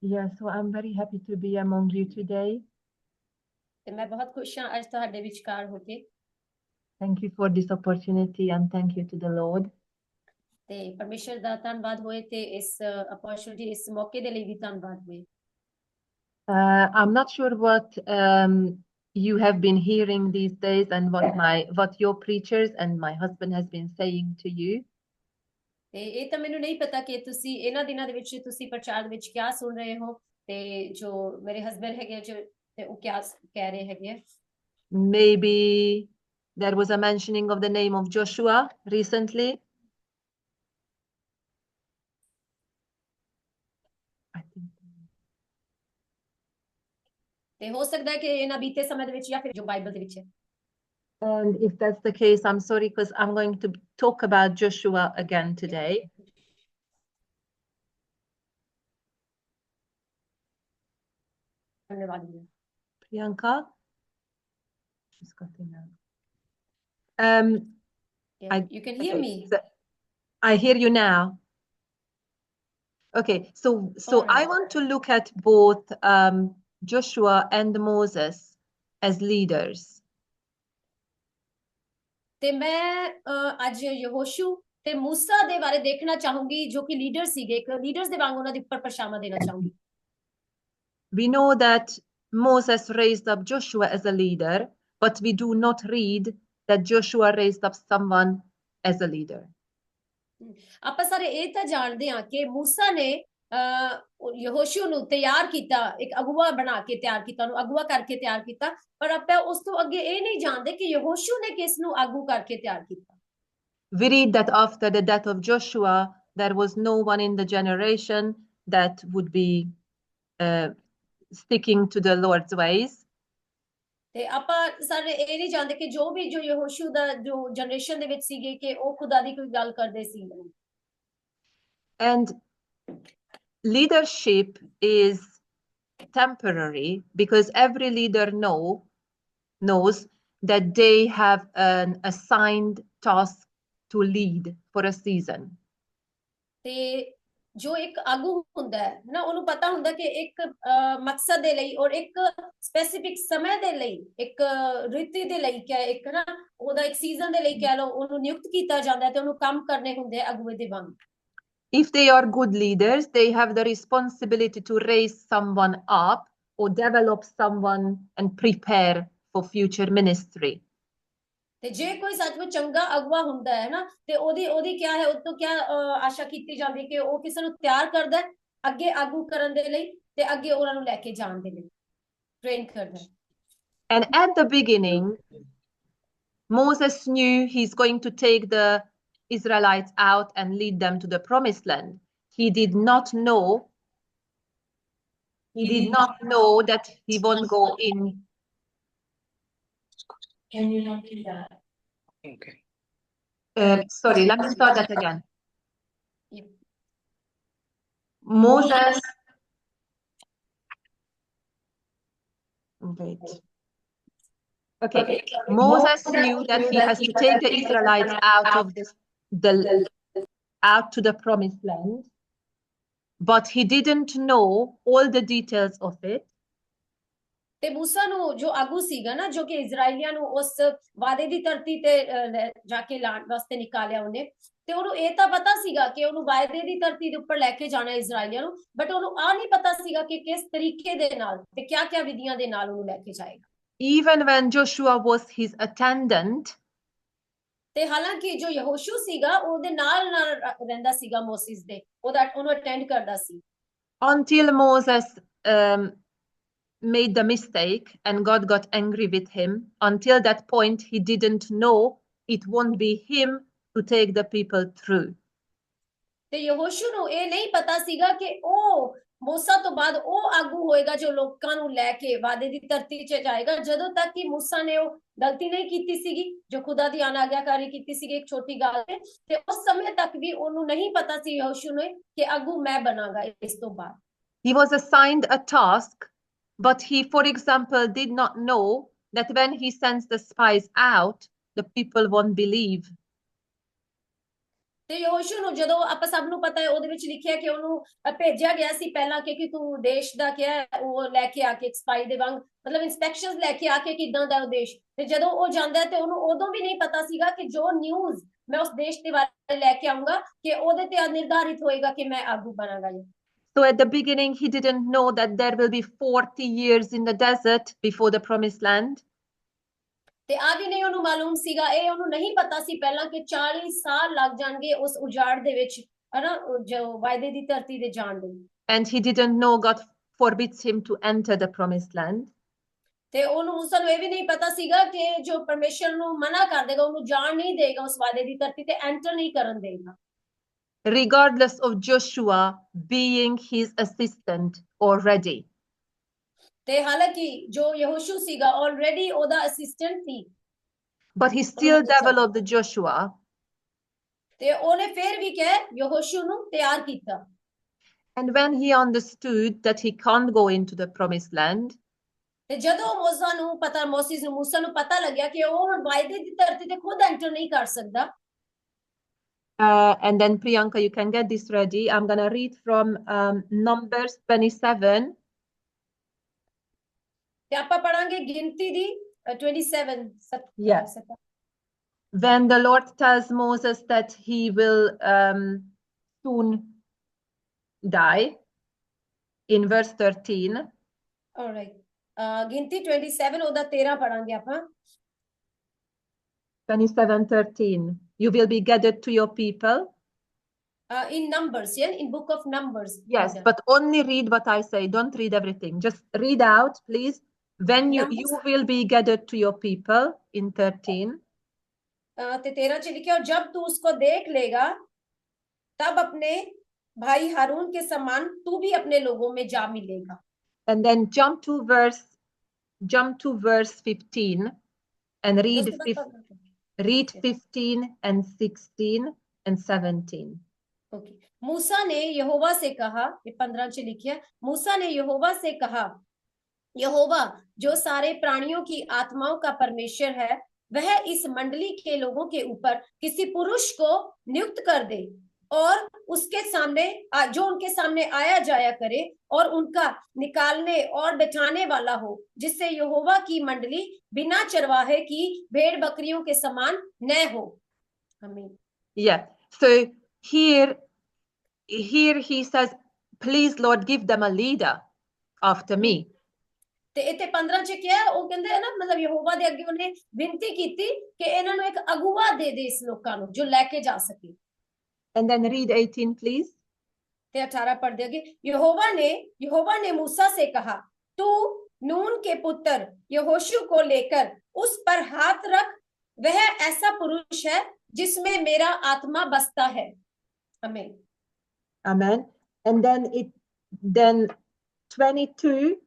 Yeah, so I'm very happy to be among you today. ਤੇ ਮੈਂ ਬਹੁਤ ਖੁਸ਼ ਹਾਂ ਅੱਜ ਤੁਹਾਡੇ ਵਿਚਕਾਰ ਹੋ ਕੇ। Thank you for this opportunity and thank you to the Lord. ਤੇ ਪਰਮੇਸ਼ਰ ਦਾ ਧੰਨਵਾਦ ਹੋਏ ਤੇ ਇਸ ਅਪੋਰਚੁਨਿਟੀ ਇਸ ਮੌਕੇ ਦੇ ਲਈ ਵੀ ਧੰਨਵਾਦ ਹੋਏ। I'm not sure what you have been hearing these days and what your preachers and my husband has been saying to you. ਤੇ ਇਹ ਤਾਂ ਮੈਨੂੰ ਨਹੀਂ ਪਤਾ ਕਿ ਤੁਸੀਂ ਇਹਨਾਂ ਦਿਨਾਂ ਦੇ ਵਿੱਚ ਤੁਸੀਂ ਪ੍ਰਚਾਰ ਵਿੱਚ ਕੀ ਸੁਣ ਰਹੇ ਹੋ ਤੇ ਜੋ ਮੇਰੇ ਹਸਬੰਡ ਹੈਗੇ ਜੋ ਤੇ ਉਹ ਕੀ ਕਹਿ ਰਹੇ ਹੈਗੇ। Maybe there was a mentioning of the name of Joshua recently. I think. ਤੇ ਹੋ ਸਕਦਾ ਹੈ ਕਿ ਇਹਨਾਂ ਬੀਤੇ ਸਮੇਂ ਦੇ ਵਿੱਚ ਜਾਂ ਫਿਰ ਜੋ ਬਾਈਬਲ ਦੇ ਵਿੱਚ ਹੈ। And if that's the case, I'm sorry because I'm going to talk about Joshua again today. Priyanka? She's got it now. You can hear me. So I hear you now. Okay, so right. I want to look at both Joshua and Moses as leaders. ਤੇ ਮੈਂ ਅੱਜ ਯਹੋਸ਼ੂ ਤੇ ਮੂਸਾ ਦੇ ਬਾਰੇ ਦੇਖਣਾ ਚਾਹੂੰਗੀ ਜੋ ਕਿ ਲੀਡਰ ਸੀਗੇ ਇੱਕ ਲੀਡਰਸ ਦੇ ਵਾਂਗ ਉਹਨਾਂ ਦੇ ਉੱਪਰ ਪਰਛਾਵਾਂ ਦੇਣਾ ਚਾਹੂੰਗੀ। We know that Moses raised up Joshua as a leader, but we do not read that Joshua raised up someone as a leader. ਆਪਾਂ ਸਾਰੇ ਇਹ ਤਾਂ ਜਾਣਦੇ ਹਾਂ ਕਿ ਮੂਸਾ ਨੇ ਯਹੋਸ਼ੂ ਨੂੰ ਤਿਆਰ ਕੀਤਾ ਇੱਕ ਅਗਵਾ ਬਣਾ ਕੇ ਤਿਆਰ ਕੀਤਾ ਉਹਨੂੰ ਅਗਵਾ ਕਰਕੇ ਤਿਆਰ ਕੀਤਾ ਪਰ ਆਪਾਂ ਉਸ ਤੋਂ ਅੱਗੇ ਇਹ ਨਹੀਂ ਜਾਣਦੇ ਕਿ ਯਹੋਸ਼ੂ ਨੇ ਕਿਸ ਨੂੰ ਆਗੂ ਕਰਕੇ ਤਿਆਰ ਕੀਤਾ। We read that after the death of Joshua, there was no one in the generation that would be sticking to the Lord's ways. ਤੇ ਆਪਾਂ ਸਾਰੇ ਇਹ ਨਹੀਂ ਜਾਣਦੇ ਕਿ ਜੋ ਵੀ ਜੋ ਯਹੋਸ਼ੂ ਦਾ ਜੋ ਜਨਰੇਸ਼ਨ ਦੇ ਵਿੱਚ ਸੀਗੇ ਕਿ ਉਹ ਖੁਦਾ ਦੀ ਕੋਈ ਗੱਲ ਕਰਦੇ ਸੀ। And leadership is temporary because every leader knows that they have an assigned task to lead for a season. ਤੇ ਜੋ ਇੱਕ ਆਗੂ ਹੁੰਦਾ ਹੈ ਨਾ ਉਹਨੂੰ ਪਤਾ ਹੁੰਦਾ ਕਿ ਇੱਕ ਮਕਸਦ ਦੇ ਲਈ ਔਰ ਇੱਕ ਸਪੈਸਿਫਿਕ ਸਮੇਂ ਦੇ ਲਈ ਇੱਕ ਰਿਤੀ ਦੇ ਲਈ ਕਿ ਇੱਕ ਨਾ ਉਹਦਾ ਇੱਕ ਸੀਜ਼ਨ ਦੇ ਲਈ ਕਹਿ ਲਓ ਉਹਨੂੰ ਨਿਯੁਕਤ ਕੀਤਾ ਜਾਂਦਾ ਤੇ ਉਹਨੂੰ ਕੰਮ ਕਰਨੇ ਹੁੰਦੇ ਅਗੂਏ ਦੇ ਵਾਂਗ। If they are good leaders, they have the responsibility to raise someone up or develop someone and prepare for future ministry. ਤੇ ਜੇ ਕੋਈ ਸੱਚਮੁੱਚ ਚੰਗਾ ਅਗਵਾ ਹੁੰਦਾ ਹੈ ਨਾ ਤੇ ਉਹਦੀ ਕੀ ਹੈ ਉਹ ਤੋਂ ਕੀ ਆਸ਼ਾ ਕੀਤੀ ਜਾਂਦੀ ਕਿ ਉਹ ਕਿਸੇ ਨੂੰ ਤਿਆਰ ਕਰਦਾ ਅੱਗੇ ਆਗੂ ਕਰਨ ਦੇ ਲਈ ਤੇ ਅੱਗੇ ਉਹਨਾਂ ਨੂੰ ਲੈ ਕੇ ਜਾਣ ਦੇ ਲਈ ਟ੍ਰੇਨ ਕਰਦਾ। And at the beginning, Moses knew he's going to take the Israelites out and lead them to the promised land. He did not know that he won't go in. Can you not do that? Okay. Sorry, let me start that again. Moses. Wait. Okay. Moses knew that he has to take the Israelites out of out to the promised land, but he didn't know all the details of it. ਤੇ ਮੂਸਾ ਨੂੰ ਜੋ ਆਗੂ ਸੀਗਾ ਨਾ ਜੋ ਕਿ ਇਜ਼ਰਾਈਲੀਆਂ ਨੂੰ ਉਸ ਵਾਅਦੇ ਦੀ ਧਰਤੀ ਤੇ ਜਾ ਕੇ ਲਾਣ ਵਾਸਤੇ ਨਿਕਾਲਿਆ ਉਹਨੇ ਤੇ ਉਹਨੂੰ ਇਹ ਤਾਂ ਪਤਾ ਸੀਗਾ ਕਿ ਉਹਨੂੰ ਵਾਅਦੇ ਦੀ ਧਰਤੀ ਦੇ ਉੱਪਰ ਲੈ ਕੇ ਜਾਣਾ ਇਜ਼ਰਾਈਲੀਆਂ ਨੂੰ ਬਟ ਉਹਨੂੰ ਆ ਨਹੀਂ ਪਤਾ ਸੀਗਾ ਕਿ ਕਿਸ ਤਰੀਕੇ ਦੇ ਨਾਲ ਤੇ ਕਿਆ ਵਿਧੀਆਂ ਦੇ ਨਾਲ ਉਹਨੂੰ ਲੈ ਕੇ ਜਾਏਗਾ। Even when Joshua was his attendant, ਤੇ ਹਾਲਾਂਕਿ ਜੋ ਯਹੋਸ਼ੂ ਸੀਗਾ ਉਹਦੇ ਨਾਲ ਰਹਿੰਦਾ ਸੀਗਾ ਮੋਸਿਸ ਦੇ ਉਹਨੂੰ ਅਟੈਂਡ ਕਰਦਾ ਸੀ। Until Moses made the mistake and God got angry with him, until that point he didn't know it won't be him to take the people through. ਤੇ ਯਹੋਸ਼ੂ ਨੂੰ ਇਹ ਨਹੀਂ ਪਤਾ ਸੀਗਾ ਕਿ ਉਹ ਮੂਸਾ ਤੋਂ ਬਾਅਦ ਉਹ ਆਗੂ ਹੋਏਗਾ ਜੋ ਲੋਕਾਂ ਨੂੰ ਲੈ ਕੇ ਵਾਅਦੇ ਦੀ ਧਰਤੀ 'ਚ ਜਾਏਗਾ ਜਦੋਂ ਤੱਕ ਕਿ ਮੂਸਾ ਨੇ ਉਹ ਗਲਤੀ ਨਹੀਂ ਕੀਤੀ ਸੀਗੀ ਜੋ ਖੁਦਾ ਦੀ ਅਨਾਗਿਆਕਾਰੀ ਕੀਤੀ ਸੀਗੀ ਇੱਕ ਛੋਟੀ ਗੱਲ ਤੇ ਉਸ ਸਮੇਂ ਤੱਕ ਵੀ ਉਹਨੂੰ ਨਹੀਂ ਪਤਾ ਸੀ ਯਹੋਸ਼ੂ ਨੂੰ ਕਿ ਆਗੂ ਮੈਂ ਬਣਾਂਗਾ ਇਸ ਤੋਂ ਬਾਅਦ। He was assigned a task, but he, for example, did not know that when he sends the spies out, the people won't believe. ਤੇ ਯਹੋਸ਼ੂ ਨੂੰ ਜਦੋਂ ਆਪਾਂ ਸਭ ਨੂੰ ਪਤਾ ਹੈ ਉਹਦੇ ਵਿੱਚ ਲਿਖਿਆ ਕਿ ਉਹਨੂੰ ਭੇਜਿਆ ਗਿਆ ਸੀ ਪਹਿਲਾਂ ਕਿ ਤੂੰ ਦੇਸ਼ ਦਾ ਕਿਹਾ ਹੈ, ਉਹ ਲੈ ਕੇ ਆ ਕੇ ਸਪਾਈ ਦੇ ਵਾਂਗ ਮਤਲਬ ਇਨਸਪੈਕਸ਼ਨਸ ਲੈ ਕੇ ਆ ਕੇ ਕਿਦਾਂ ਦਾ ਉਹ ਦੇਸ਼ ਤੇ ਜਦੋਂ ਉਹ ਜਾਂਦਾ ਹੈ ਤੇ ਉਹਨੂੰ ਉਦੋਂ ਵੀ ਨਹੀਂ ਪਤਾ ਸੀਗਾ ਕਿ ਜੋ ਨਿਊਜ਼ ਮੈਂ ਉਸ ਦੇਸ਼ ਦੇ ਬਾਰੇ ਲੈ ਕੇ ਆਉਂਗਾ ਕਿ ਉਹਦੇ ਤੇ ਨਿਰਧਾਰਿਤ ਹੋਏਗਾ ਕਿ ਮੈਂ ਆਗੂ ਬਣਾਂਗਾ। So at the beginning, he didn't know that there will be 40 years in the desert before the promised land. ਤੇ ਆ ਵੀ ਨਹੀਂ ਉਹਨੂੰ ਮਾਲੂਮ ਸੀਗਾ, ਇਹ ਉਹਨੂੰ ਨਹੀਂ ਪਤਾ ਸੀ ਪਹਿਲਾਂ ਕਿ 40 ਸਾਲ ਲੱਗ ਜਾਣਗੇ ਉਸ ਉਜਾੜ ਦੇ ਵਿੱਚ ਹਨਾ ਜੋ ਵਾਅਦੇ ਦੀ ਧਰਤੀ ਦੇ ਜਾਣ ਦੇ। And he didn't know God forbids him to enter the promised land. ਤੇ ਉਹਨੂੰ ਉਸ ਨੂੰ ਇਹ ਵੀ ਨਹੀਂ ਪਤਾ ਸੀਗਾ ਕਿ ਜੋ ਪਰਮੇਸ਼ਰ ਨੂੰ ਮਨਾ ਕਰ ਦੇਗਾ ਉਹਨੂੰ ਜਾਣ ਨਹੀਂ ਦੇਗਾ ਉਸ ਵਾਅਦੇ ਦੀ ਧਰਤੀ ਤੇ ਐਂਟਰ ਨਹੀਂ ਕਰਨ ਦੇਗਾ। Regardless of Joshua being his assistant already. ਤੇ ਹਾਲਾਂਕਿ ਜੋ ਯਹੋਸ਼ੂ ਸੀਗਾ ਆਲਰੇਡੀ ਉਹਦਾ assistant C. But he still developed Joshua. ਤੇ ਉਹਨੇ ਫਿਰ ਵੀ ਕਿਹਾ ਯਹੋਸ਼ੂ ਨੂੰ ਤਿਆਰ ਕੀਤਾ। And when he understood that he can't go into the promised land, ਤੇ ਜਦੋਂ ਮੋਸਾ ਨੂੰ ਪਤਾ ਮੂਸਾ ਨੂੰ ਪਤਾ ਲੱਗਿਆ ਕਿ ਉਹ ਹੁਣ ਵਾਅਦੇ ਦੀ ਧਰਤੀ ਤੇ ਖੁਦ ਐਂਟਰ ਨਹੀਂ ਕਰ ਸਕਦਾ। and then Priyanka, you can get this ready. I'm going to read from Numbers 27. ਤੇ ਆਪਾਂ ਪੜਾਂਗੇ ਗਿਣਤੀ ਦੀ 27 Yes. When the Lord tells Moses that he will soon die, in verse 13. All right. ਗਿਣਤੀ 27 ਉਹਦਾ 13 ਪੜਾਂਗੇ ਆਪਾਂ। 27:13. You will be gathered to your people. In Numbers, yeah, in book of Numbers. Yes, but only read what I say. Don't read everything. Just read out, please. When you will be gathered to your people in 13. ते 13 च लिखा जब तू उसको देख लेगा तब अपने भाई हारून के समान तू भी अपने लोगों में जा मिलेगा। And then jump to verse 15 and read 15 and 16 and 17. Okay. मूसा ने यहोवा से कहा, ये 15 च लिखा, मूसा ने यहोवा से कहा, यहोवा जो सारे प्राणियों की आत्माओं का परमेश्वर है वह इस मंडली के लोगों के ऊपर किसी पुरुष को नियुक्त कर दे और उसके सामने जो उनके सामने आया जाया करे और उनका निकालने और बैठाने वाला हो, जिससे यहोवा की मंडली बिना चरवाहे की भेड़ बकरियों के समान न हो। आमीन। Yeah. So here he says, please Lord, give them a leader after me. ਤੇ ਇੱਥੇ 15 ਚ ਕਿਹਾ ਉਹ ਕਹਿੰਦੇ ਹੈ ਨਾ ਮਤਲਬ ਯਹੋਵਾ ਦੇ ਅੱਗੇ ਉਹਨੇ ਬੇਨਤੀ ਕੀਤੀ ਕਿ ਇਹਨਾਂ ਨੂੰ ਇੱਕ ਅਗੁਵਾ ਦੇ ਦੇ ਇਸ ਲੋਕਾਂ ਨੂੰ ਜੋ ਲੈ ਕੇ ਜਾ ਸਕੇ। And then read 18 please. ਤੇ 18 पढ़ देंगे। यहोवा ने मूसा से कहा, तू नून के पुत्र यहोशू को लेकर उस पर हाथ रख, वह ऐसा पुरुष है जिसमें मेरा आत्मा बसता है। आमीन। Amen. And then 22.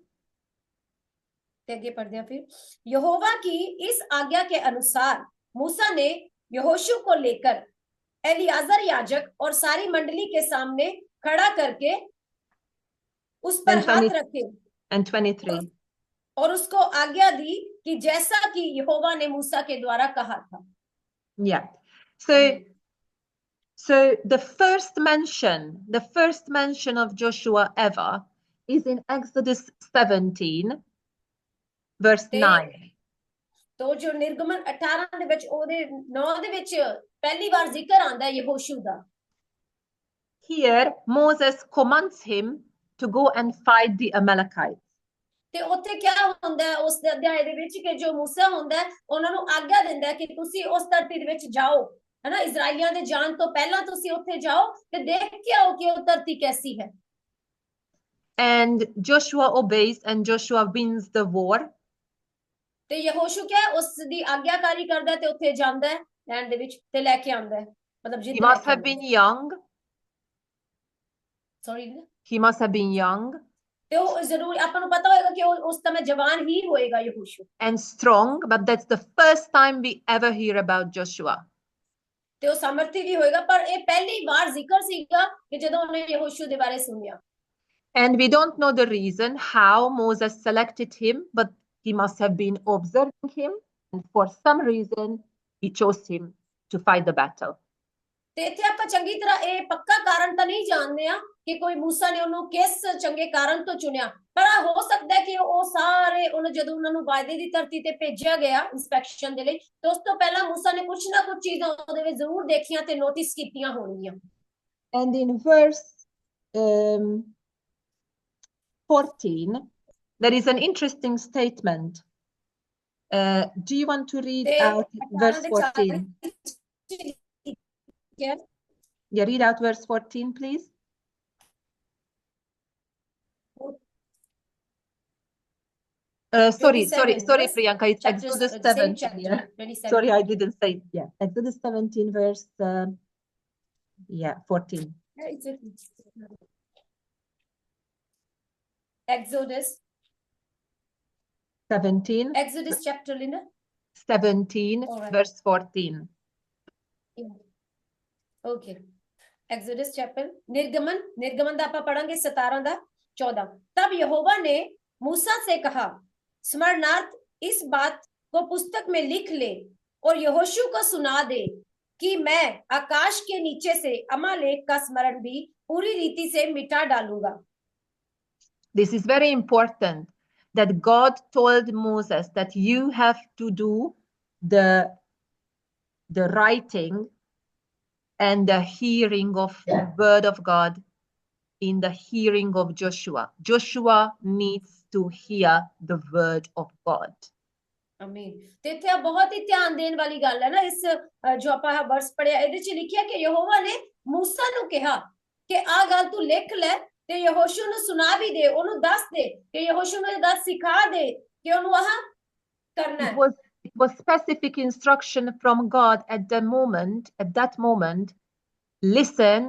आगे पढ़ दिया फिर। यहोवा की इस आज्ञा के अनुसार मूसा ने यहोशू को लेकर एलियाजर याजक और सारी मंडली के सामने खड़ा करके उस पर हाथ रखे and 23 और उसको आज्ञा दी कि जैसा कि यहोवा ने मूसा के द्वारा कहा था। Yeah. So the first mention of Joshua ever is in Exodus 17 verse 9. तो जो निर्गमन 18 ਦੇ ਵਿੱਚ ਉਹਦੇ 9 ਦੇ ਵਿੱਚ ਪਹਿਲੀ ਵਾਰ ਜ਼ਿਕਰ ਆਂਦਾ ਹੈ ਯਹੋਸ਼ੂ ਦਾ। Here Moses commands him to go and fight the Amalekites. ਤੇ ਉੱਥੇ ਕੀ ਹੁੰਦਾ ਹੈ ਉਸ ਦੇ ਅਧਿਆਇ ਦੇ ਵਿੱਚ ਕਿ ਜੋ ਮੂਸਾ ਹੁੰਦਾ ਹੈ ਉਹਨਾਂ ਨੂੰ ਆਗਿਆ ਦਿੰਦਾ ਹੈ ਕਿ ਤੁਸੀਂ ਉਸ ਧਰਤੀ ਦੇ ਵਿੱਚ ਜਾਓ, ਹੈ ਨਾ, ਇਜ਼ਰਾਈਲੀਆਂ ਦੇ ਜਾਣ ਤੋਂ ਪਹਿਲਾਂ ਤੁਸੀਂ ਉੱਥੇ ਜਾਓ ਤੇ ਦੇਖ ਕੇ ਆਓ ਕਿ ਉਹ ਧਰਤੀ ਕੈਸੀ ਹੈ। And Joshua obeys and Joshua wins the war. ਤੇ ਯਹੋਸ਼ੂ ਕਿਹਾ ਉਸ ਦੀ ਆਗਿਆਕਾਰੀ ਕਰਦਾ ਤੇ ਉੱਥੇ ਜਾਂਦਾ ਹੈ ਲੈਂਡ ਦੇ ਵਿੱਚ ਤੇ ਲੈ ਕੇ ਆਉਂਦਾ ਹੈ ਮਤਲਬ He must have been young. Sorry. He must have been young. ਤੇ ਉਹ ਜ਼ਰੂਰ ਆਪਾਂ ਨੂੰ ਪਤਾ ਹੋਏਗਾ ਕਿ ਉਹ ਉਸ ਸਮੇਂ ਜਵਾਨ ਹੀ ਹੋਏਗਾ ਯਹੋਸ਼ੂ। And strong, but that's the first time we ever hear about Joshua. ਤੇ ਉਹ ਸਮਰਥੀ ਵੀ ਹੋਏਗਾ ਪਰ ਇਹ ਪਹਿਲੀ ਵਾਰ ਜ਼ਿਕਰ ਸੀਗਾ ਕਿ ਜਦੋਂ ਉਹਨੇ ਯਹੋਸ਼ੂ ਦੇ ਬਾਰੇ ਸੁਣਿਆ। And we don't know the reason how Moses selected him, but he must have been observing him, and for some reason he chose him to fight the battle. ਤੇ ਇੱਥੇ ਆਪਾਂ ਚੰਗੀ ਤਰ੍ਹਾਂ ਇਹ ਪੱਕਾ ਕਾਰਨ ਤਾਂ ਨਹੀਂ ਜਾਣਦੇ ਆ ਕਿ ਕੋਈ ਮੂਸਾ ਨੇ ਉਹਨੂੰ ਕਿਸ ਚੰਗੇ ਕਾਰਨ ਤੋਂ ਚੁਣਿਆ, ਪਰ ਹੋ ਸਕਦਾ ਹੈ ਕਿ ਉਹ ਸਾਰੇ ਉਹਨੂੰ ਜਦੋਂ ਉਹਨਾਂ ਨੂੰ ਵਾਅਦੇ ਦੀ ਧਰਤੀ ਤੇ ਭੇਜਿਆ ਗਿਆ ਇੰਸਪੈਕਸ਼ਨ ਦੇ ਲਈ, ਤੇ ਉਸ ਤੋਂ ਪਹਿਲਾਂ ਮੂਸਾ ਨੇ ਕੁਝ ਨਾ ਕੁਝ ਚੀਜ਼ਾਂ ਉਹਦੇ ਵਿੱਚ ਜ਼ਰੂਰ ਦੇਖੀਆਂ ਤੇ ਨੋਟਿਸ ਕੀਤੀਆਂ ਹੋਣਗੀਆਂ। And in verse 14, there is an interesting statement. Do you want to read out verse 14? Yeah, read out verse 14, please. Sorry, Priyanka, it's Exodus 17. Yeah. Sorry, I didn't say it. Yeah, Exodus 17, verse 14. Exodus 17. Exodus chapter, Linda? 17, right. Verse 14. Okay. Exodus chapter निर्गमन दा आपा पढ़ांगे 17 दा 14। तब यहोवा ने मूसा से कहा, स्मरणार्थ इस बात को पुस्तक में लिख ले और यहोशू को सुना दे कि मैं आकाश के नीचे से अमालेक का स्मरण भी पूरी रीति से मिटा डालूंगा। This is very important, that God told Moses that you have to do the writing and the hearing of the word of God in the hearing of Joshua. Joshua needs to hear the word of God. आमीन। ਤੇ ਇੱਥੇ ਬਹੁਤ ਹੀ ਧਿਆਨ ਦੇਣ ਵਾਲੀ ਗੱਲ ਹੈ ਨਾ, ਇਸ ਜੋ ਆਪਾਂ ਵਰਸ ਪੜਿਆ ਇਹਦੇ ਚ ਲਿਖਿਆ ਕਿ ਯਹੋਵਾ ਨੇ ਮੂਸਾ ਨੂੰ ਕਿਹਾ ਕਿ ਆ ਗੱਲ ਤੂੰ ਲਿਖ ਲੈ ਤੇ ਯਹੋਸ਼ੂ ਨੂੰ ਸੁਣਾ ਵੀ ਦੇ, ਉਹਨੂੰ ਦੱਸ ਦੇ ਕਿ ਯਹੋਸ਼ੂ ਨੂੰ ਦੱਸ ਸਿਖਾ ਦੇ ਕਿ ਉਹਨੂੰ ਆਹ ਕਰਨਾ ਹੈ। It was specific instruction from God at that moment. Listen,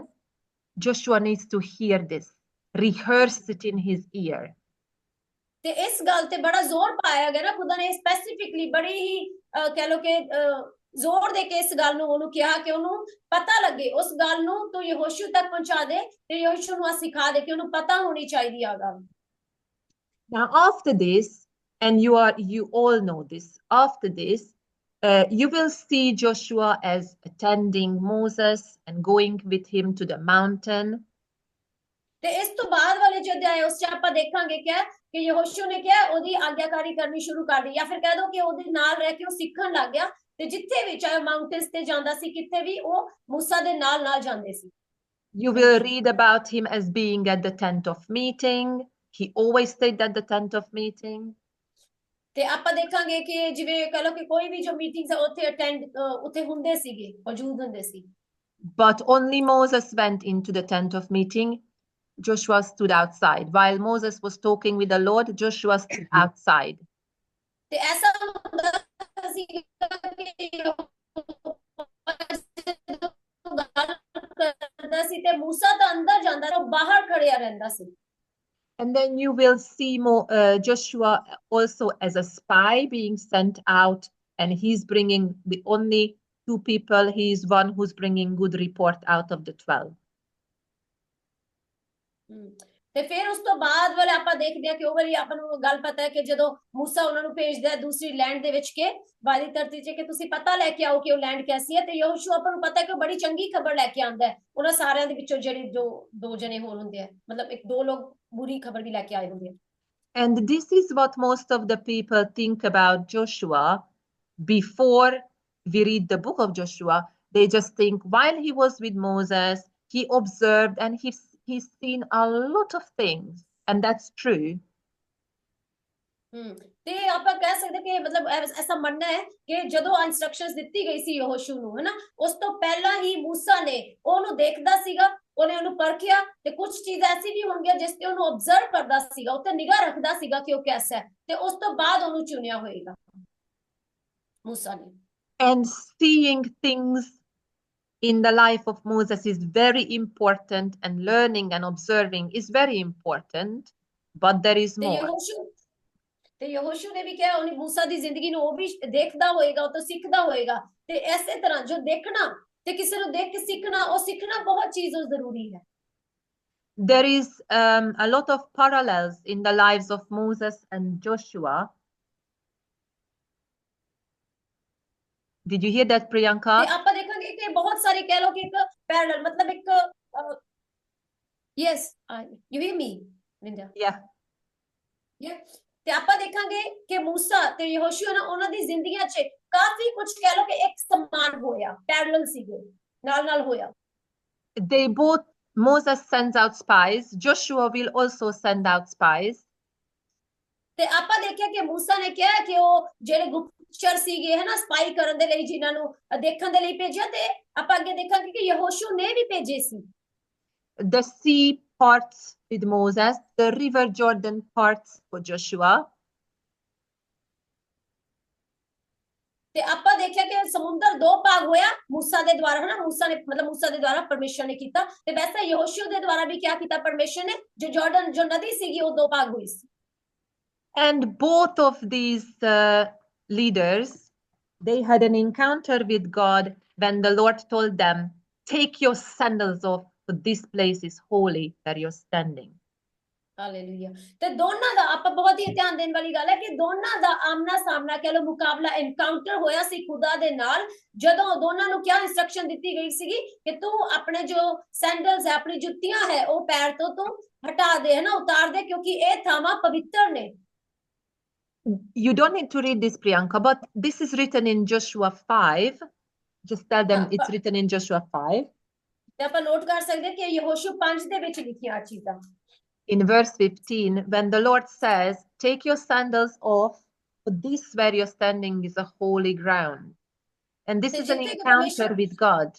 Joshua needs to hear this. Rehearse it in his ear. ਤੇ ਇਸ ਗੱਲ ਤੇ ਬੜਾ ਜ਼ੋਰ ਪਾਇਆ ਗਿਆ ਨਾ, ਖੁਦਾ ਨੇ ਸਪੈਸੀਫਿਕਲੀ ਬੜੀ ਹੀ ਕਹਿ ਲੋ ਕਿ ਜ਼ੋਰ ਦੇ ਕੇ ਇਸ ਗੱਲ ਨੂੰ ਉਹਨੂੰ ਕਿਹਾ ਕਿ ਉਹਨੂੰ ਪਤਾ ਲੱਗੇ, ਉਸ ਗੱਲ ਨੂੰ ਤੂੰ ਯਹੋਸ਼ੂ ਤੱਕ ਪਹੁੰਚਾ ਦੇ ਤੇ ਯਹੋਸ਼ੂ ਨੂੰ ਸਿਖਾ ਦੇ ਕਿ ਉਹਨੂੰ ਪਤਾ ਹੋਣੀ ਚਾਹੀਦੀ ਆ ਗੱਲ। Now after this, and you all know this, after this you will see Joshua as attending Moses and going with him to the mountain. ਤੇ ਇਸ ਤੋਂ ਬਾਅਦ ਵਾਲੇ ਜੋ ਅਧਿਆਇ ਉਸ ਚ ਆਪਾਂ ਦੇਖਾਂਗੇ ਕਿ ਯਹੋਸ਼ੂ ਨੇ ਕਿਹਾ ਉਹਦੀ ਆਗਿਆਕਾਰੀ ਕਰਨੀ ਸ਼ੁਰੂ ਕਰ ਦਿੱਤੀ, ਜਾਂ ਫਿਰ ਕਹਿ ਦੋ ਕਿ ਉਹਦੇ ਨਾਲ ਰਹਿ ਕੇ ਉਹ ਸਿੱਖਣ ਲੱਗ ਗਿਆ ਤੇ ਜਿੱਥੇ ਵੀ ਚਾਹੇ ਮਾਊਂਟੇਨਸ ਤੇ ਜਾਂਦਾ ਸੀ ਕਿਤੇ ਵੀ ਉਹ ਮੂਸਾ ਦੇ ਨਾਲ ਜਾਂਦੇ ਸੀ। You will read about him as being at the tent of meeting. He always stayed at the tent of meeting. ਤੇ ਆਪਾਂ ਦੇਖਾਂਗੇ ਕਿ ਜਿਵੇਂ ਕਹ ਲੋ ਕਿ ਕੋਈ ਵੀ ਜੋ ਮੀਟਿੰਗਸ ਉੱਥੇ ਅਟੈਂਡ ਉੱਥੇ ਹੁੰਦੇ ਸੀਗੇ, ਮੌਜੂਦ ਹੁੰਦੇ ਸੀ। But only Moses went into the tent of meeting. Joshua stood outside. While Moses was talking with the Lord, Joshua stood outside. ਤੇ ਐਸਾ ਹੁੰਦਾ ਸੀ ਕਿ ਕਰਦਾ ਸੀ ਤੇ ਮੂਸਾ ਤਾਂ ਅੰਦਰ ਜਾਂਦਾ ਤੇ ਬਾਹਰ ਖੜਿਆ ਰਹਿੰਦਾ ਸੀ। And then you will see Joshua also as a spy being sent out, and he's bringing the only 2 people. He's one who's bringing good report out of the 12. ਤੇ ਫਿਰ ਉਸ ਤੋਂ ਬਾਅਦ ਵਾਲੇ ਆਪਾਂ ਦੇਖਦੇ ਆ ਕਿ ਉਹ ਵਾਲੀ ਆਪਾਂ ਨੂੰ ਗੱਲ ਪਤਾ ਹੈ ਕਿ ਜਦੋਂ ਮੂਸਾ ਉਹਨਾਂ ਨੂੰ ਭੇਜਦਾ ਹੈ ਦੂਸਰੀ ਲੈਂਡ ਦੇ ਵਿੱਚ ਕਿ ਵਾਦੀ ਧਰਤੀ 'ਚ ਕਿ ਤੁਸੀਂ ਪਤਾ ਲੈ ਕੇ ਆਓ ਕਿ ਉਹ ਲੈਂਡ ਕੈਸੀ ਹੈ, ਤੇ ਯਹੋਸ਼ੂ ਆਪਾਂ ਨੂੰ ਪਤਾ ਹੈ ਕਿ ਉਹ ਬੜੀ ਚੰਗੀ ਖਬਰ ਲੈ ਕੇ ਆਉਂਦਾ ਹੈ ਉਹਨਾਂ ਸਾਰਿਆਂ ਦੇ ਵਿੱਚੋਂ ਜਿਹੜੇ ਦੋ ਜਣੇ ਹੋਰ ਹੁੰਦੇ ਆ, ਮਤਲਬ 2 ਲੋਕ ਬੁਰੀ ਖਬਰ ਵੀ ਲੈ ਕੇ ਆਏ ਹੁੰਦੇ ਆ। And this is what most of the people think about Joshua. Before we read the book of Joshua, they just think while he was with Moses, he observed and he's seen a lot of things, and that's true. ਤੇ ਆਪਾਂ ਕਹਿ ਸਕਦੇ ਕਿ ਮਤਲਬ ਐਸਾ ਮੰਨਣਾ ਹੈ ਕਿ ਜਦੋਂ ਇਨਸਟਰਕਸ਼ਨਸ ਦਿੱਤੀ ਗਈ ਸੀ ਯਹੋਸ਼ੂ ਨੂੰ, ਹੈ ਨਾ, ਉਸ ਤੋਂ ਪਹਿਲਾਂ ਹੀ ਮੂਸਾ ਨੇ ਉਹਨੂੰ ਦੇਖਦਾ ਸੀਗਾ, ਉਹਨੇ ਉਹਨੂੰ ਪਰਖਿਆ ਤੇ ਕੁਝ ਚੀਜ਼ਾਂ ਐਸੀ ਵੀ ਹੋਣਗੀਆਂ ਜਿਸ ਤੇ ਉਹਨੂੰ ਆਬਜ਼ਰਵ ਕਰਦਾ ਸੀਗਾ, ਉੱਤੇ ਨਿਗਾਹ ਰੱਖਦਾ ਸੀਗਾ ਕਿ ਉਹ ਕੈਸਾ ਹੈ, ਤੇ ਉਸ ਤੋਂ ਬਾਅਦ ਉਹਨੂੰ ਚੁਣਿਆ ਹੋਏਗਾ ਮੂਸਾ ਨੇ। And seeing things in the life of Moses is very important, and learning and observing is very important, but there is more. ਤੇ ਯਹੋਸ਼ੂ ਨੇ ਵੀ ਕਿਹਾ ਉਹਨੇ ਮੂਸਾ ਦੀ ਜ਼ਿੰਦਗੀ ਨੂੰ ਉਹ ਵੀ ਦੇਖਦਾ ਹੋਏਗਾ, ਉਹ ਤੋਂ ਸਿੱਖਦਾ ਹੋਏਗਾ, ਤੇ ਐਸੇ ਤਰ੍ਹਾਂ ਜੋ ਦੇਖਣਾ ਤੇ ਕਿਸੇ ਨੂੰ ਦੇਖ ਕੇ ਸਿੱਖਣਾ, ਉਹ ਸਿੱਖਣਾ ਬਹੁਤ ਚੀਜ਼ ਜ਼ਰੂਰੀ ਹੈ। There is a lot of parallels in the lives of Moses and Joshua. Did you hear that, Priyanka? ਤੇ ਆਪਾਂ ਦੇਖਾਂਗੇ ਕਿ ਬਹੁਤ ਸਾਰੇ ਕਹਿ ਲੋ ਕਿ ਇੱਕ पैरेलल, मतलब एक yes you hear me Vindhya Yeah. ਤੇ ਆਪਾਂ ਦੇਖਾਂਗੇ ਕਿ मूसा ਤੇ ਯਹੋਸ਼ੂ ਨਾ ਉਹਨਾਂ ਦੀ ਜ਼ਿੰਦਗੀਆਂ 'ਚ ਕਾਫੀ ਕੁਝ ਕਹਿ ਲੋ ਕਿ ਇੱਕ ਸਮਾਨ ਹੋਇਆ, ਪੈਰਲਲ ਸੀਗੇ, ਨਾਲ ਹੋਇਆ। They both, Moses sends out spies, Joshua will also send out spies. ਤੇ ਆਪਾਂ ਦੇਖਿਆ ਕਿ मूसा ਨੇ ਕਿਹਾ ਕਿ ਉਹ ਜਿਹੜੇ ਗੁਪਤਚਰ ਸੀਗੇ ਹੈ ਨਾ ਸਪਾਈ ਕਰਨ ਦੇ ਲਈ, ਜਿਨ੍ਹਾਂ ਨੂੰ ਦੇਖਣ ਦੇ ਲਈ ਭੇਜਿਆ, ਤੇ ਆਪਾਂ ਅੱਗੇ ਦੇਖਾਂਗੇ ਕਿ ਯਹੋਸ਼ੂ ਨੇ ਵੀ ਭੇਜੇ ਸੀ। The sea parts with Moses, the river Jordan parts for Joshua. ਤੇ ਆਪਾਂ ਦੇਖਿਆ ਕਿ ਸਮੁੰਦਰ ਦੋ ਭਾਗ ਹੋਇਆ मूसा ਦੇ ਦੁਆਰਾ, ਹੈ ਨਾ, मूसा ਨੇ ਮਤਲਬ मूसा ਦੇ ਦੁਆਰਾ ਪਰਮੇਸ਼ਰ ਨੇ ਕੀਤਾ, ਤੇ ਵੈਸੇ ਯਹੋਸ਼ੂ ਦੇ ਦੁਆਰਾ ਵੀ ਕੀ ਕੀਤਾ ਪਰਮੇਸ਼ਰ ਨੇ, ਜੋ ਜਾਰਡਨ ਜੋ ਨਦੀ ਸੀਗੀ ਉਹ ਦੋ ਭਾਗ ਹੋਈ ਸੀ। And both of these leaders, they had an encounter with God when the Lord told them, take your sandals off, for this place is holy where you're standing. Hallelujah. ਤੇ ਦੋਨਾਂ ਦਾ ਆਪਾਂ ਬਹੁਤ ਹੀ ਧਿਆਨ ਦੇਣ ਵਾਲੀ ਗੱਲ ਹੈ ਕਿ ਦੋਨਾਂ ਦਾ ਆਮਨਾ ਸਾਹਮਣਾ ਕਹ ਲੋ, ਮੁਕਾਬਲਾ, ਐਨਕਾਊਂਟਰ ਹੋਇਆ ਸੀ ਖੁਦਾ ਦੇ ਨਾਲ, ਜਦੋਂ ਦੋਨਾਂ ਨੂੰ ਕਿਆ ਇੰਸਟਰਕਸ਼ਨ ਦਿੱਤੀ ਗਈ ਸੀਗੀ ਕਿ ਤੂੰ ਆਪਣੇ ਜੋ ਸੈਂਡਲਸ ਹੈ, ਆਪਣੀ ਜੁੱਤੀਆਂ ਹੈ, ਉਹ ਪੈਰ ਤੋਂ ਤੂੰ ਹਟਾ ਦੇ, ਹੈ ਨਾ, ਉਤਾਰ ਦੇ, ਕਿਉਂਕਿ ਇਹ ਥਾਵਾਂ ਪਵਿੱਤਰ ਨੇ। You don't need to read this, Priyanka, but this is written in Joshua 5. Just tell them it's written in Joshua 5. ਤੇ ਆਪਾਂ ਨੋਟ ਕਰ ਸਕਦੇ ਕਿ ਯਹੋਸ਼ੂ 5 ਦੇ ਵਿੱਚ ਲਿਖੀਆਂ ਚੀਜ਼ਾਂ। In verse 15, when the Lord says, take your sandals off, for this where you're standing is a holy ground. And this is an encounter with God.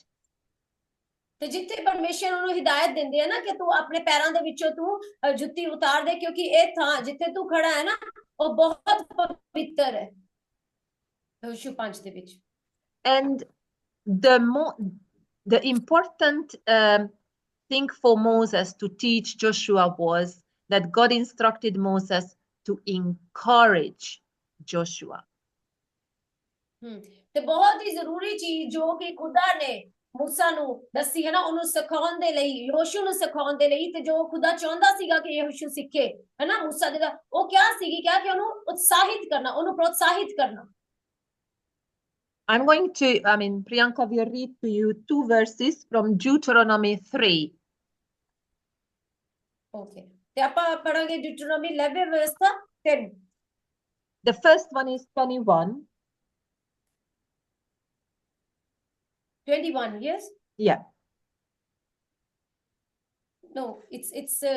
ਤੇ ਜਿੱਥੇ ਪਰਮੇਸ਼ਰ ਉਹਨੂੰ ਹਿਦਾਇਤ ਦਿੰਦੇ ਆ ਨਾ ਕਿ ਤੂੰ ਆਪਣੇ ਪੈਰਾਂ ਦੇ ਵਿੱਚੋਂ ਤੂੰ ਜੁੱਤੀ ਉਤਾਰ ਦੇ, ਕਿਉਂਕਿ ਇਹ ਥਾਂ ਜਿੱਥੇ ਤੂੰ ਖੜਾ ਹੈ ਨਾ ਉਹ ਬਹੁਤ ਪਵਿੱਤਰ ਹੈ। ਯਹੋਸ਼ੂ 5 ਦੇ ਵਿੱਚ। And the important thing for Moses to teach Joshua was that God instructed Moses to encourage Joshua. ਤੇ ਬਹੁਤ ਹੀ ਜ਼ਰੂਰੀ ਚੀਜ਼ ਜੋ ਕਿ ਖੁਦਾ ਨੇ मूसा ਨੂੰ ਦੱਸੀ ਹੈ ਨਾ, ਉਹਨੂੰ ਸਿਖਾਉਣ ਦੇ ਲਈ, ਯਹੋਸ਼ੂ ਨੂੰ ਸਿਖਾਉਣ ਦੇ ਲਈ, ਤੇ ਜੋ ਖੁਦਾ ਚਾਹੁੰਦਾ ਸੀਗਾ ਕਿ ਯਹੋਸ਼ੂ ਸਿੱਖੇ, ਹੈ ਨਾ, मूसा ਦੇ, ਉਹ ਕਿਆ ਸੀਗੀ, ਕਿਹਾ ਕਿ ਉਹਨੂੰ ਉਤਸ਼ਾਹਿਤ ਕਰਨਾ, ਉਹਨੂੰ ਪ੍ਰੋਤਸਾਹਿਤ ਕਰਨਾ। I'm going to, Priyanka will read to you 2 verses from Deuteronomy 3. Okay. ਤੇ ਆਪਾਂ ਪੜਾਂਗੇ ਡਿਊਟਰੋਨੋਮੀ 11 verse 10. The first one is 21. 21, yes? Yeah. No, it's